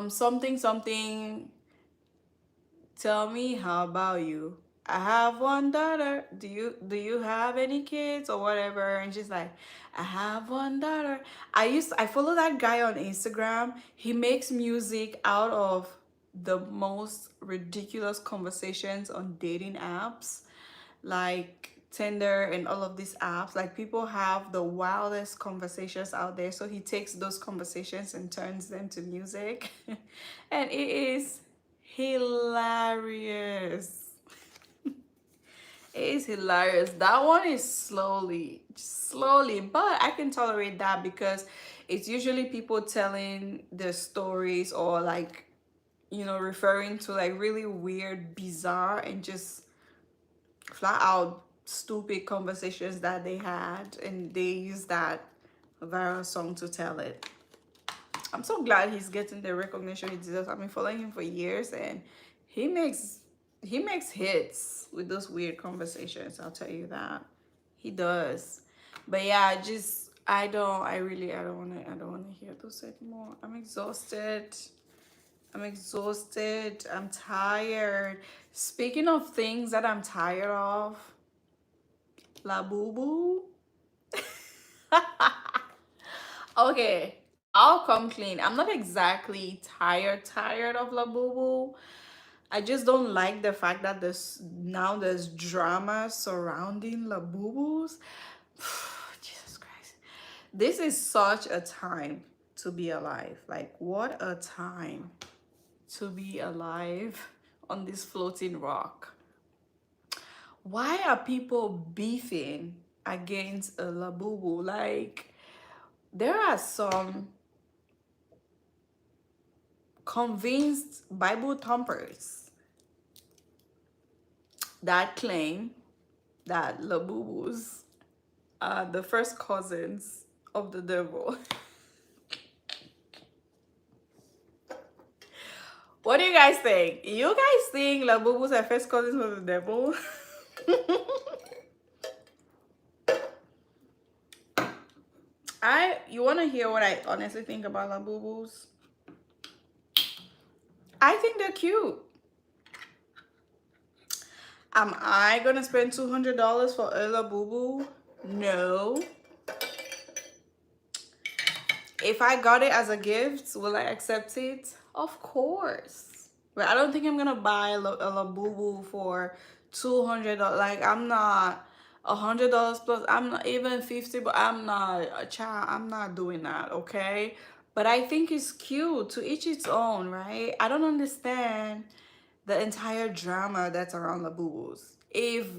something something. Tell me, how about you? I have one daughter. Do you have any kids or whatever? And she's like, I have one daughter. I follow that guy on Instagram. He makes music out of the most ridiculous conversations on dating apps, like Tinder and all of these apps. Like people have the wildest conversations out there. So he takes those conversations and turns them to music. And it is hilarious. It is hilarious. That one is slowly, but I can tolerate that because it's usually people telling their stories or like, referring to like really weird, bizarre, and just flat out stupid conversations that they had, and they use that viral song to tell it. I'm so glad he's getting the recognition he deserves. I've been following him for years, and he makes he makes hits with those weird conversations. I'll tell you that he does. But yeah, I don't wanna hear those anymore. I'm exhausted. I'm tired. Speaking of things that I'm tired of, Labubu. Okay, I'll come clean. I'm not exactly tired of Labubu. I just don't like the fact that there's drama surrounding Labubus. Jesus Christ. This is such a time to be alive. Like, what a time to be alive on this floating rock. Why are people beefing against a Labubu? Like, there are some convinced Bible thumpers that claim that Labubus are the first cousins of the devil. What do you guys think? You guys think Labubus are first cousins of the devil? You want to hear what I honestly think about Labubus? I think they're cute. Am I gonna spend $200 for a Labubu? No. If I got it as a gift, will I accept it? Of course. But I don't think I'm gonna buy a Labubu for $200. Like, I'm not $100 plus. I'm not even 50, but I'm not a child. I'm not doing that, okay? But I think it's cute. To each its own, right? I don't understand the entire drama that's around Labubus. If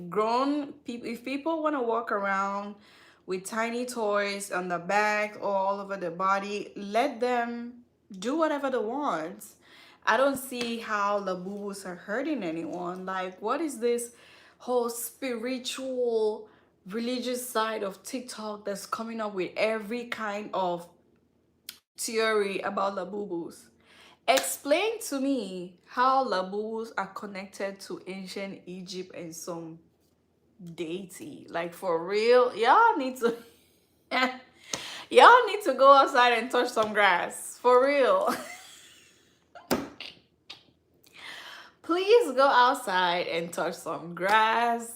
people want to walk around with tiny toys on the back or all over their body, let them do whatever they want. I don't see how Labubus are hurting anyone. Like, what is this whole spiritual, religious side of TikTok that's coming up with every kind of theory about Labubus? Explain to me how Labubus are connected to ancient Egypt and some deity. Like, for real, y'all need to y'all need to go outside and touch some grass. For real. Please go outside and touch some grass.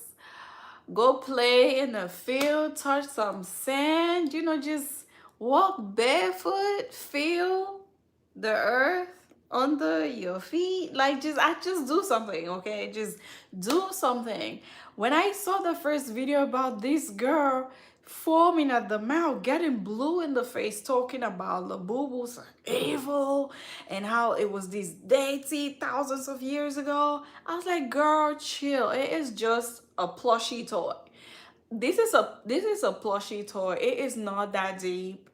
Go play in the field, touch some sand, just walk barefoot, feel the earth under your feet. Like, just do something, okay? Just do something. When I saw the first video about this girl foaming at the mouth, getting blue in the face, talking about Labubus are evil and how it was this deity thousands of years ago, I was like, girl, chill. It is just a plushie toy. this is a plushie toy. It is not that deep.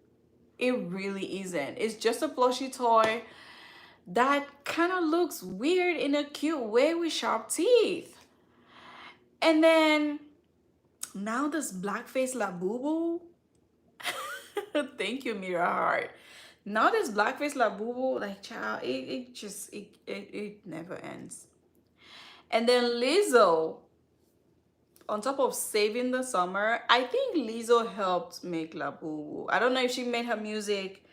It really isn't. It's just a plushie toy that kind of looks weird in a cute way with sharp teeth. And then now this blackface Labubu. Thank you, Mira Heart. Now this blackface Labubu, like child, it never ends. And then Lizzo, on top of saving the summer, I think Lizzo helped make Labubu. I don't know if she made her music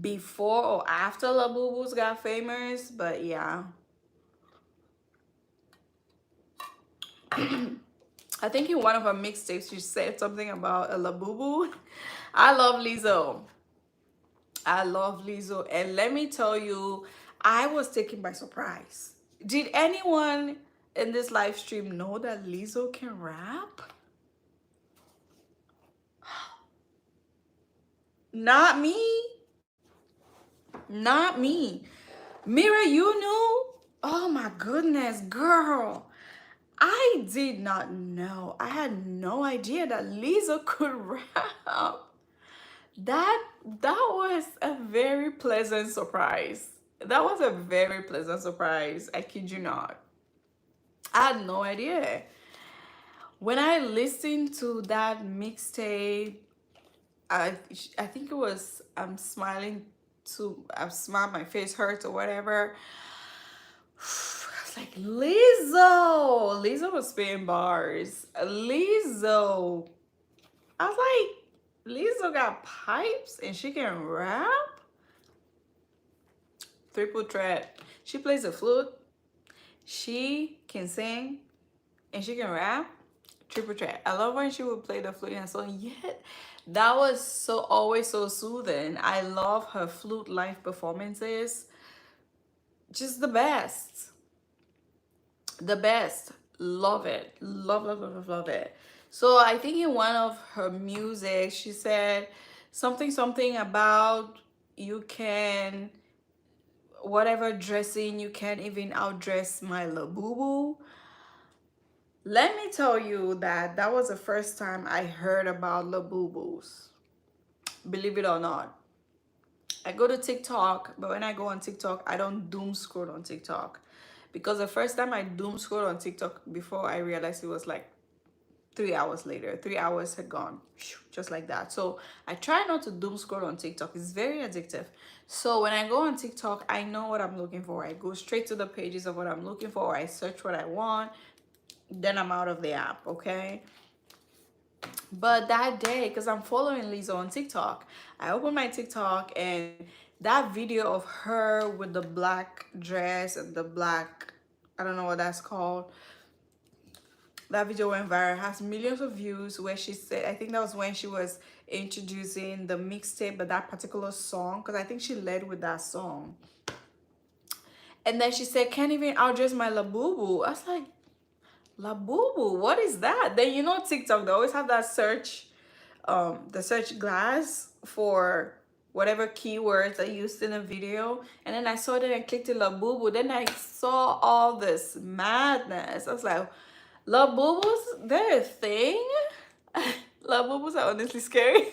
before or after Labubu's got famous, but yeah. I think in one of her mixtapes she said something about a Labubu. I love Lizzo. I love Lizzo. And let me tell you, I was taken by surprise. Did anyone in this live stream know that Lizzo can rap? Not me. Not me. Mira, you knew? Oh my goodness, girl. I did not know. I had no idea that Lizzo could rap. That was a very pleasant surprise. That was a very pleasant surprise. I kid you not. I had no idea. When I listened to that mixtape, I think it was I'm smiling to I've smiled, my face hurts or whatever. I was like, Lizzo was spitting bars. Lizzo. I was like, Lizzo got pipes and she can rap. Triple threat. She plays the flute. She can sing and she can rap. Triple threat. I love when she would play the flute and so yet that was so always so soothing. I love her flute live performances. Just the best. The best. Love it. Love it. So I think in one of her music she said something about you can whatever dressing, you can't even outdress my Labubu. Let me tell you that was the first time I heard about Labubus. Believe it or not. I go to TikTok, but when I go on TikTok, I don't doom scroll on TikTok. Because the first time I doom scrolled on TikTok, before I realized it was like 3 hours later. 3 hours had gone just like that. So I try not to doom scroll on TikTok. It's very addictive. So when I go on TikTok, I know what I'm looking for. I go straight to the pages of what I'm looking for. I search what I want. Then I'm out of the app, okay? But that day, because I'm following Lizzo on TikTok, I opened my TikTok and that video of her with the black dress and the black, I don't know what that's called. That video went viral, has millions of views, where she said, I think that was when she was introducing the mixtape, but that particular song, because I think she led with that song. And then she said, can't even outdress my Labubu. I was like, Labubu, what is that? Then you know TikTok, they always have that search, the search glass for whatever keywords are used in a video. And then I saw that and clicked to Labubu. Then I saw all this madness. I was like, Labubus, they're a thing? Labubus are honestly scary.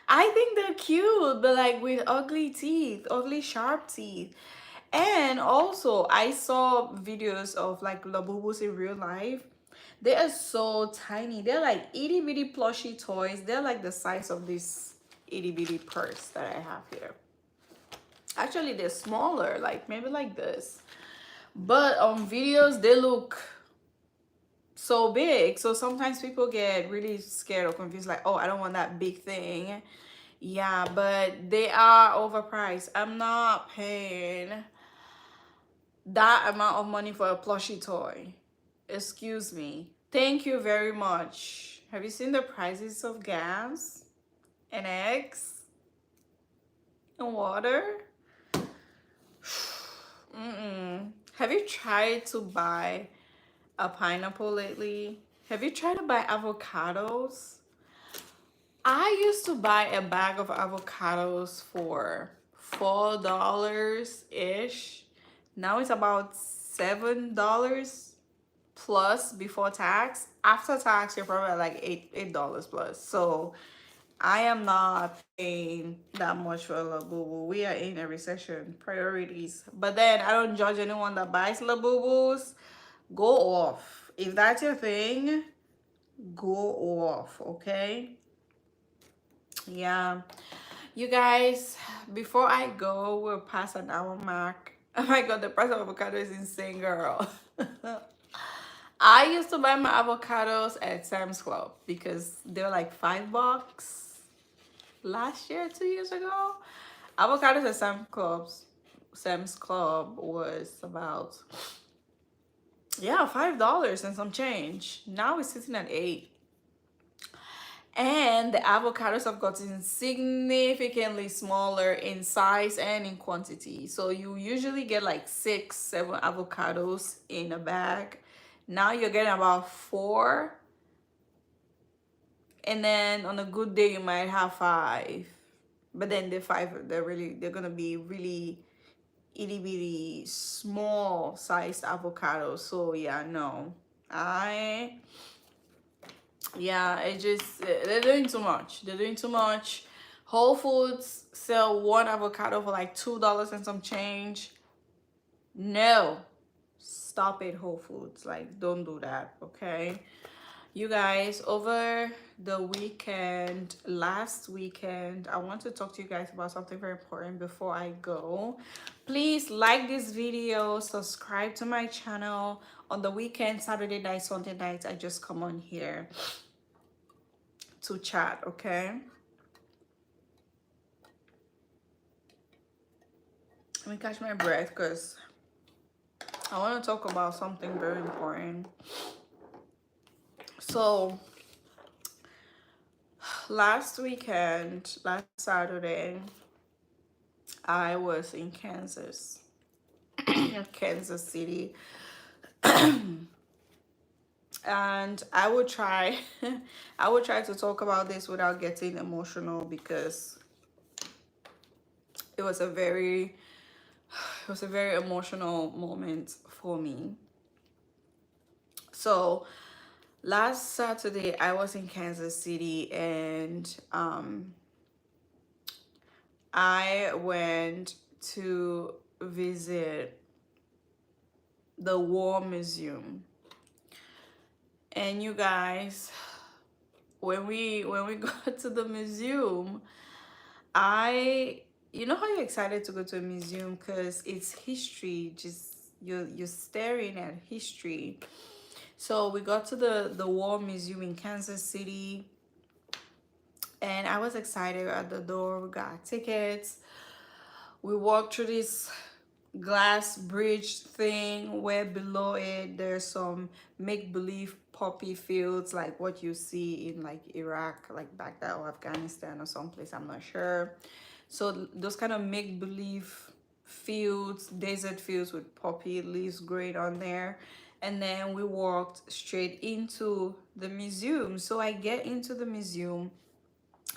I think they're cute, but like with ugly teeth, ugly sharp teeth. And also, I saw videos of like Labubus in real life. They are so tiny. They're like itty bitty plushy toys. They're like the size of this itty bitty purse that I have here. Actually, they're smaller, like maybe like this. But on videos, they look so big. So sometimes people get really scared or confused, like, oh, I don't want that big thing. Yeah, but they are overpriced. I'm not paying that amount of money for a plushie toy. Excuse me. Thank you very much. Have you seen the prices of gas and eggs and water? Have you tried to buy a pineapple lately? Have you tried to buy avocados? I used to buy a bag of avocados for $4-ish. Now it's about $7 plus before tax. After tax, you're probably at like $8 plus. So I am not paying that much for Labubu. We are in a recession. Priorities. But then I don't judge anyone that buys Labubus. Go off. If that's your thing, go off, okay? Yeah. You guys, before I go, we're past an hour mark. Oh my god, the price of avocado is insane, girl. I used to buy my avocados at Sam's Club because they were like $5 last year, 2 years ago. Avocados at Sam's Club was about, yeah, $5 and some change. Now it's sitting at 8. And the avocados have gotten significantly smaller in size and in quantity. So you usually get like 6, 7 avocados in a bag. Now you're getting about 4. And then on a good day you might have 5. But then the 5, they're gonna be really itty bitty small sized avocados. So yeah, no. Yeah, it just, they're doing too much. They're doing too much. Whole Foods sell one avocado for like $2 and some change. No, stop it, Whole Foods. Like, don't do that, okay? You guys, over the weekend, last weekend, I want to talk to you guys about something very important before I go. Please like this video, subscribe to my channel. On the weekend, Saturday night, Sunday night, I just come on here to chat, okay? Let me catch my breath because I want to talk about something very important. So last weekend, last Saturday, I was in Kansas, Kansas City. And I would try I would try to talk about this without getting emotional because it was a very emotional moment for me. So last Saturday I was in Kansas City, and I went to visit the War Museum. And you guys, when we got to the museum, you know how you're excited to go to a museum because it's history, just you're staring at history. So we got to the War Museum in Kansas City, and I was excited. At the door, we got tickets. We walked through this glass bridge thing where below it there's some make-believe poppy fields, like what you see in like Iraq, like Baghdad or Afghanistan or someplace, I'm not sure. So those kind of make-believe fields, desert fields with poppy leaves growing on there. And then we walked straight into the museum. So I get into the museum.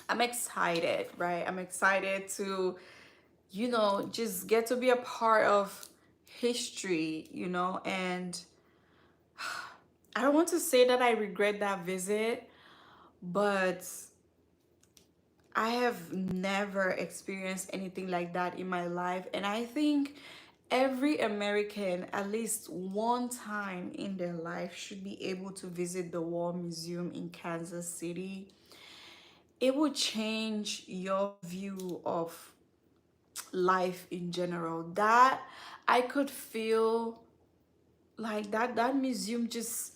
I'm excited, right? I'm excited to, you know, just get to be a part of history, you know. And I don't want to say that I regret that visit, but I have never experienced anything like that in my life. And I think every American, at least one time in their life, should be able to visit the War Museum in Kansas City. It would change your view of life in general. That I could feel like that museum just,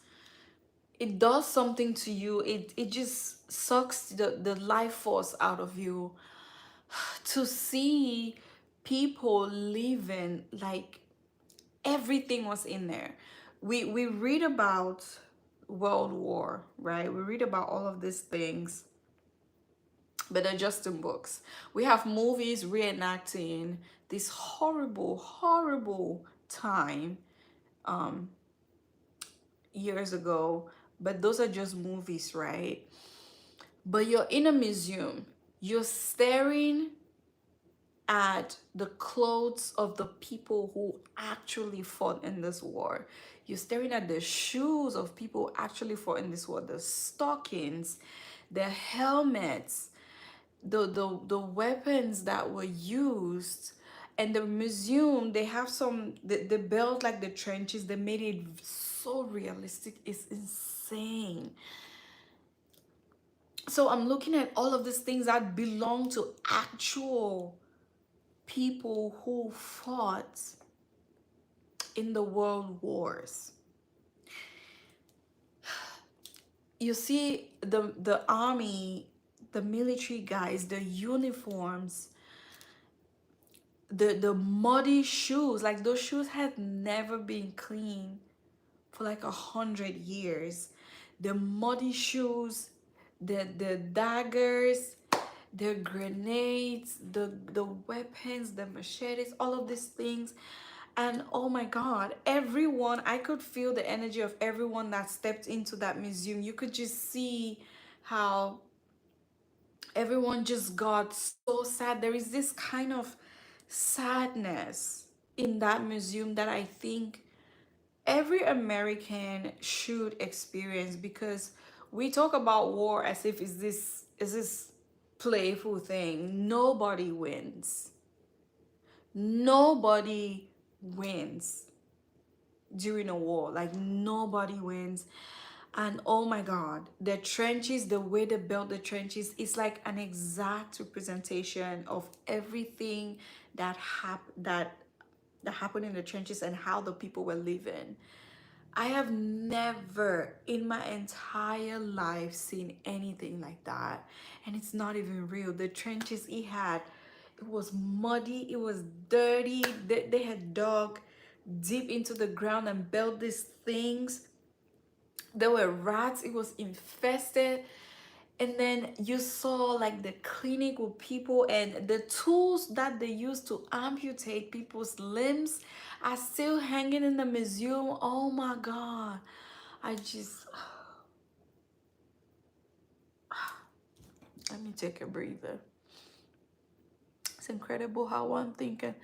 it does something to you. It just sucks the life force out of you to see people living like everything was in there. We read about World War, right? We read about all of these things, but they're just in books. We have movies reenacting this horrible time years ago, but those are just movies, right? But you're in a museum, you're staring at the clothes of the people who actually fought in this war. You're staring at the shoes of people who actually fought in this war, the stockings, the helmets, the weapons that were used. And the museum, they have some, they built like the trenches, they made it so realistic. It's insane. So I'm looking at all of these things that belong to actual people who fought in the world wars. You see the army, the military guys, the uniforms, the muddy shoes, like those shoes had never been clean for like 100 years. The muddy shoes, the daggers, the grenades, the weapons, the machetes, all of these things. And oh my God, everyone, I could feel the energy of everyone that stepped into that museum. You could just see how everyone just got so sad. There is this kind of sadness in that museum that I think every American should experience, because we talk about war as if is this playful thing. Nobody wins. Nobody wins during a war. Like nobody wins. And oh my God, the trenches, the way they built the trenches, is like an exact representation of everything that happened in the trenches and how the people were living. I have never in my entire life seen anything like that. And it's not even real. The trenches he had, it was muddy, it was dirty. They had dug deep into the ground and built these things. There were rats, it was infested. And then you saw like the clinic with people, and the tools that they used to amputate people's limbs are still hanging in the museum. Oh my God. I just, let me take a breather. It's incredible how one thing can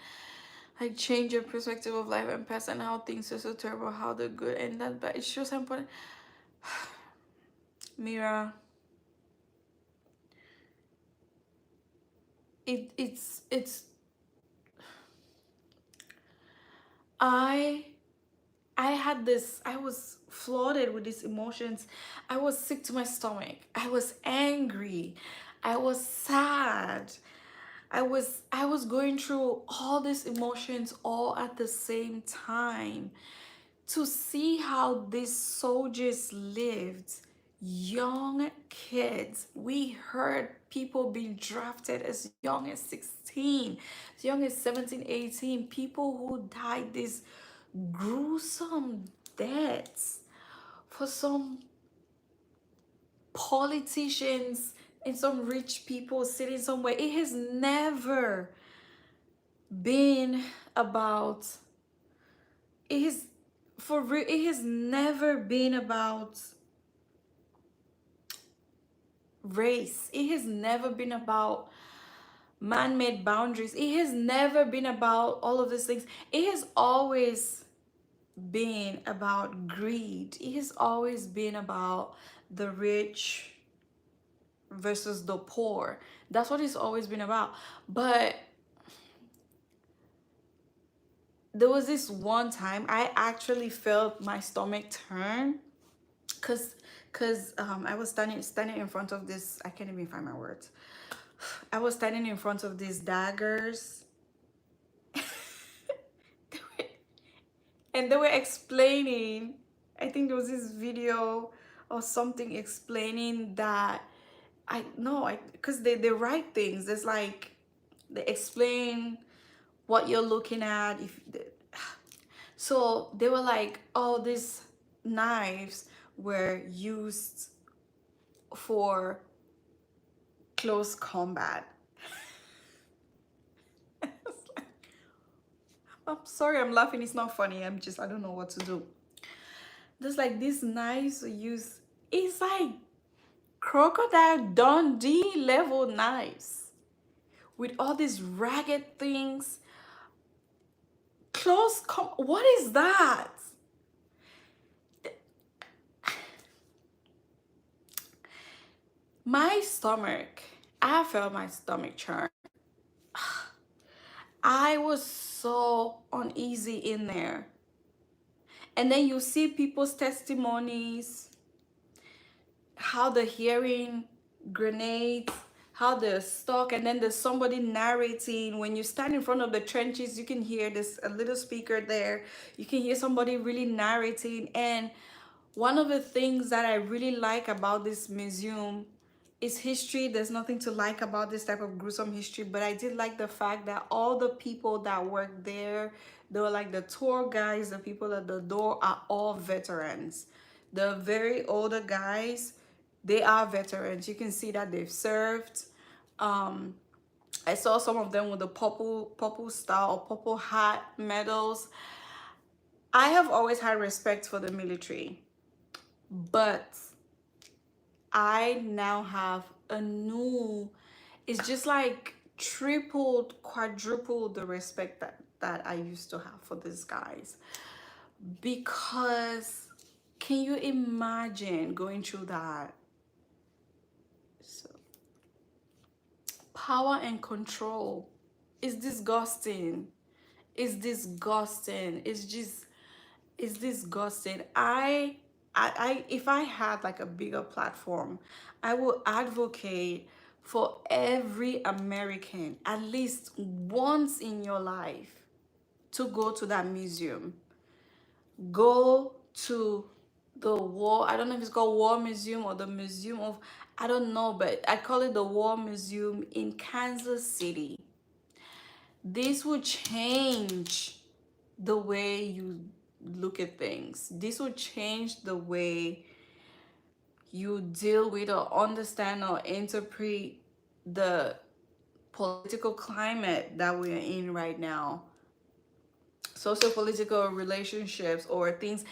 like change your perspective of life and past, and how things are so terrible, how they're good and that, but it shows how important. Mira, it's I had this, I was flooded with these emotions. I was sick to my stomach. I was angry. I was sad. I was going through all these emotions all at the same time. To see how these soldiers lived, young kids. We heard people being drafted as young as 16, as young as 17, 18. People who died these gruesome deaths for some politicians and some rich people sitting somewhere. It has never been about, it has, for real, it has never been about race. It has never been about man-made boundaries. It has never been about all of these things. It has always been about greed. It has always been about the rich versus the poor. That's what it's always been about. But there was this one time I actually felt my stomach turn, because I was standing in front of this, I can't even find my words. I was standing in front of these daggers. And they were explaining, I think there was this video or something explaining that, I know, because they write things. There's like, they explain what you're looking at. So they were like, oh, these knives were used for close combat. I'm sorry, I'm laughing. It's not funny. I don't know what to do. There's like these knives used. It's like Crocodile Dundee level knives. with all these ragged things. Clothes come, what is that? My stomach, I felt my stomach churn. I was so uneasy in there. And then you see people's testimonies, how the hearing grenades, how they're stuck, and then there's somebody narrating. When you stand in front of the trenches, you can hear this a little speaker there. You can hear somebody really narrating. And one of the things that I really like about this museum is history. There's nothing to like about this type of gruesome history, but I did like the fact that all the people that work there, they were like the tour guides, the people at the door are all veterans. The very older guys, they are veterans. You can see that they've served. um I saw some of them with the purple star or purple hat medals. I have always had respect for the military, but I now have a new, it's just like tripled, quadrupled the respect that I used to have for these guys. Because can you imagine going through that? So, power and control is disgusting. It's disgusting. It's disgusting. If I had like a bigger platform, I will advocate for every American at least once in your life to go to that museum. Go to the war, I don't know if it's called War Museum or the Museum of, I don't know, but I call it the War Museum in Kansas City. This will change the way you look at things. This will change the way you deal with or understand or interpret the political climate that we're in right now, socio-political relationships or things.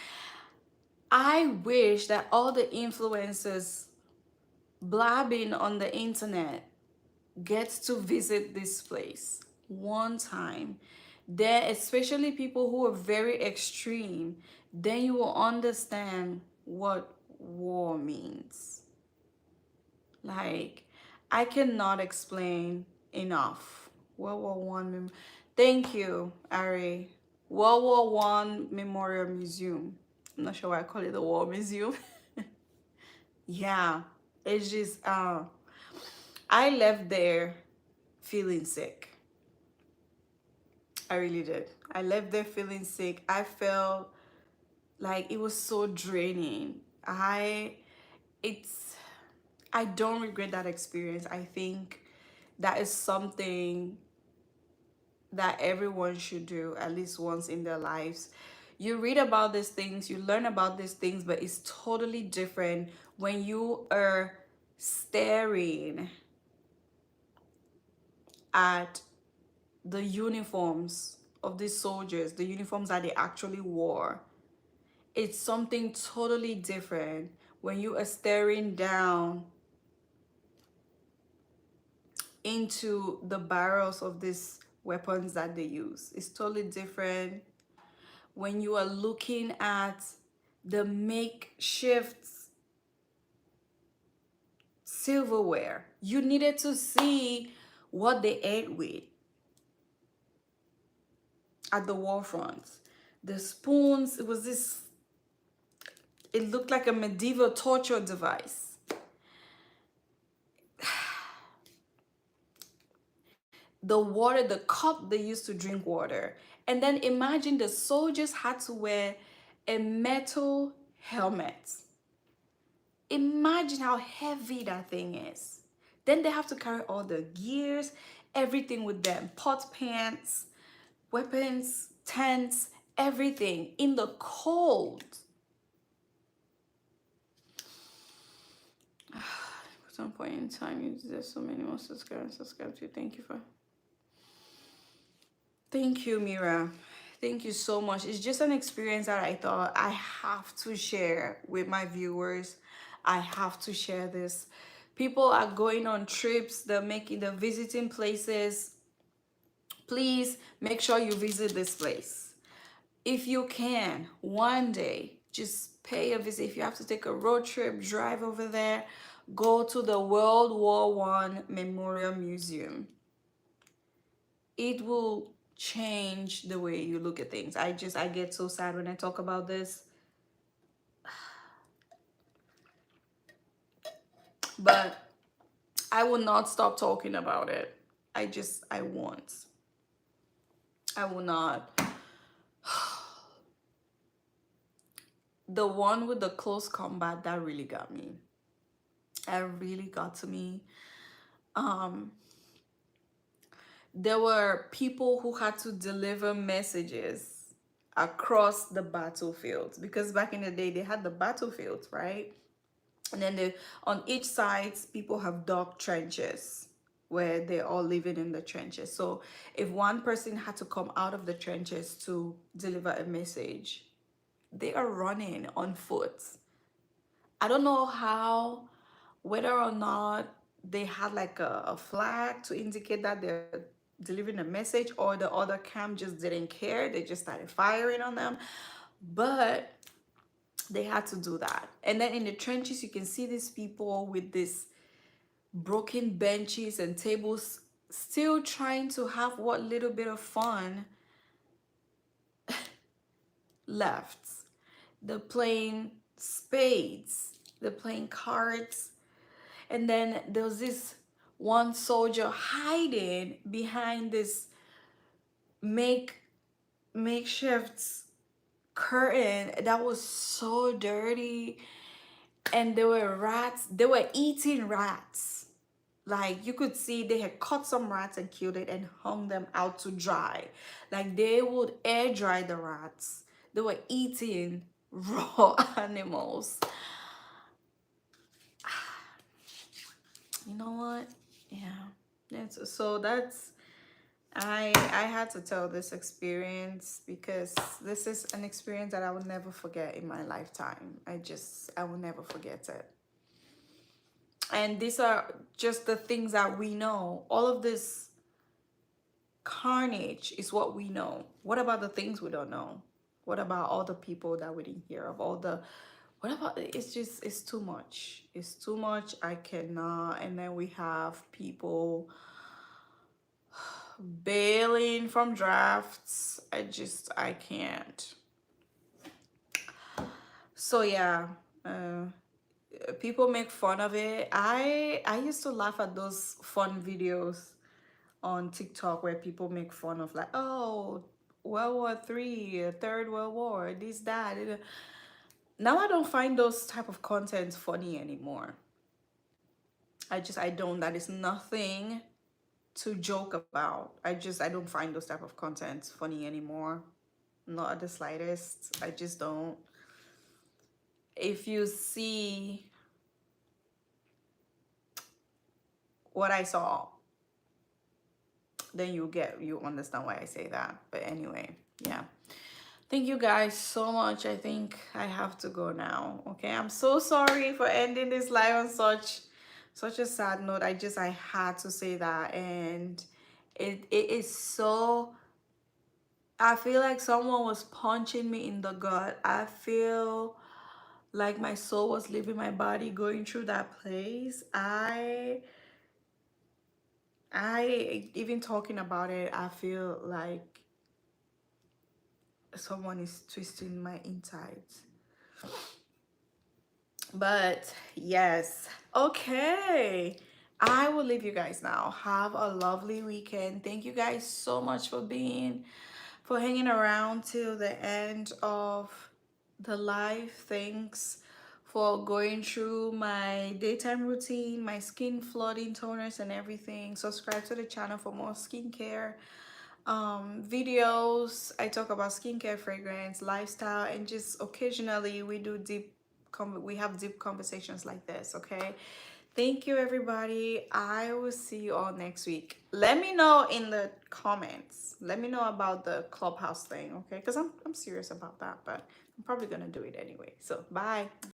I wish that all the influencers blabbing on the internet gets to visit this place one time. Then, especially people who are very extreme, then you will understand what war means. Like, I cannot explain enough. World War One. Thank you, Ari. World War One Memorial Museum. I'm not sure why I call it the War Museum. Yeah, it's just I left there feeling sick. I really did. I left there feeling sick. I felt like it was so draining. It's I don't regret that experience. I think that is something that everyone should do at least once in their lives. You read about these things, you learn about these things, but it's totally different when you are staring at the uniforms of these soldiers, the uniforms that they actually wore. It's something totally different when you are staring down into the barrels of these weapons that they use. It's totally different when you are looking at the makeshift silverware. You needed to see what they ate with at the war front. The spoons, it looked like a medieval torture device. The water, the cup they used to drink water. And then imagine the soldiers had to wear a metal helmet. Imagine how heavy that thing is. Then they have to carry all the gears, everything with them, pot pants, weapons, tents, everything in the cold. At some point in time, there's so many more subscribe to. Thank you, Mira. Thank you so much. It's just an experience that I thought I have to share with my viewers. I have to share this. People are going on trips, they're visiting places. Please make sure you visit this place. If you can, one day, just pay a visit. If you have to take a road trip, drive over there, go to the World War One Memorial Museum. It will change the way you look at things. I get so sad when I talk about this. But I will not stop talking about it. I won't. I will not. The one with the close combat, that really got me. That really got to me. Um, there were people who had to deliver messages across the battlefields, because back in the day they had the battlefields, right? And then on each side people have dug trenches where they're all living in the trenches. So if one person had to come out of the trenches to deliver a message, they are running on foot. I don't know how, whether or not they had like a flag to indicate that they're delivering a message, or the other camp just didn't care, they just started firing on them, but they had to do that. And then in the trenches you can see these people with these broken benches and tables, still trying to have what little bit of fun left. They're playing spades, they're playing cards. And then there was this one soldier hiding behind this makeshift curtain that was so dirty. And there were rats, they were eating rats. Like you could see they had caught some rats and killed it and hung them out to dry. Like they would air dry the rats. They were eating raw animals. You know what? Yeah. That's I had to tell this experience, because this is an experience that I will never forget in my lifetime. I will never forget it. And these are just the things that we know. All of this carnage is what we know. What about the things we don't know? What about all the people that we didn't hear of? What about, it's too much. It's too much. I cannot. And then we have people bailing from drafts. I can't. So yeah, people make fun of it. I used to laugh at those fun videos on TikTok where people make fun of, like, oh, World War III, Third World War, this, that. Now I don't find those type of content funny anymore. I don't. That is nothing to joke about. I don't find those type of content funny anymore. Not at the slightest. I just don't. If you see what I saw, then you understand why I say that. But anyway, yeah. Thank you guys so much. I think I have to go now. Okay, I'm so sorry for ending this live on such a sad note. I had to say that. And it is so, I feel like someone was punching me in the gut. I feel like my soul was leaving my body going through that place. I even talking about it, I feel like someone is twisting my insides. But yes, okay, I will leave you guys now. Have a lovely weekend. Thank you guys so much for hanging around till the end of the live. Thanks for going through my daytime routine, my skin flooding toners and everything. Subscribe to the channel for more skincare videos. I talk about skincare, fragrance, lifestyle, and just occasionally we have deep conversations like this. Okay, thank you everybody. I will see you all next week. Let me know in the comments, let me know about the Clubhouse thing, okay? Because I'm serious about that, but I'm probably gonna do it anyway. So bye.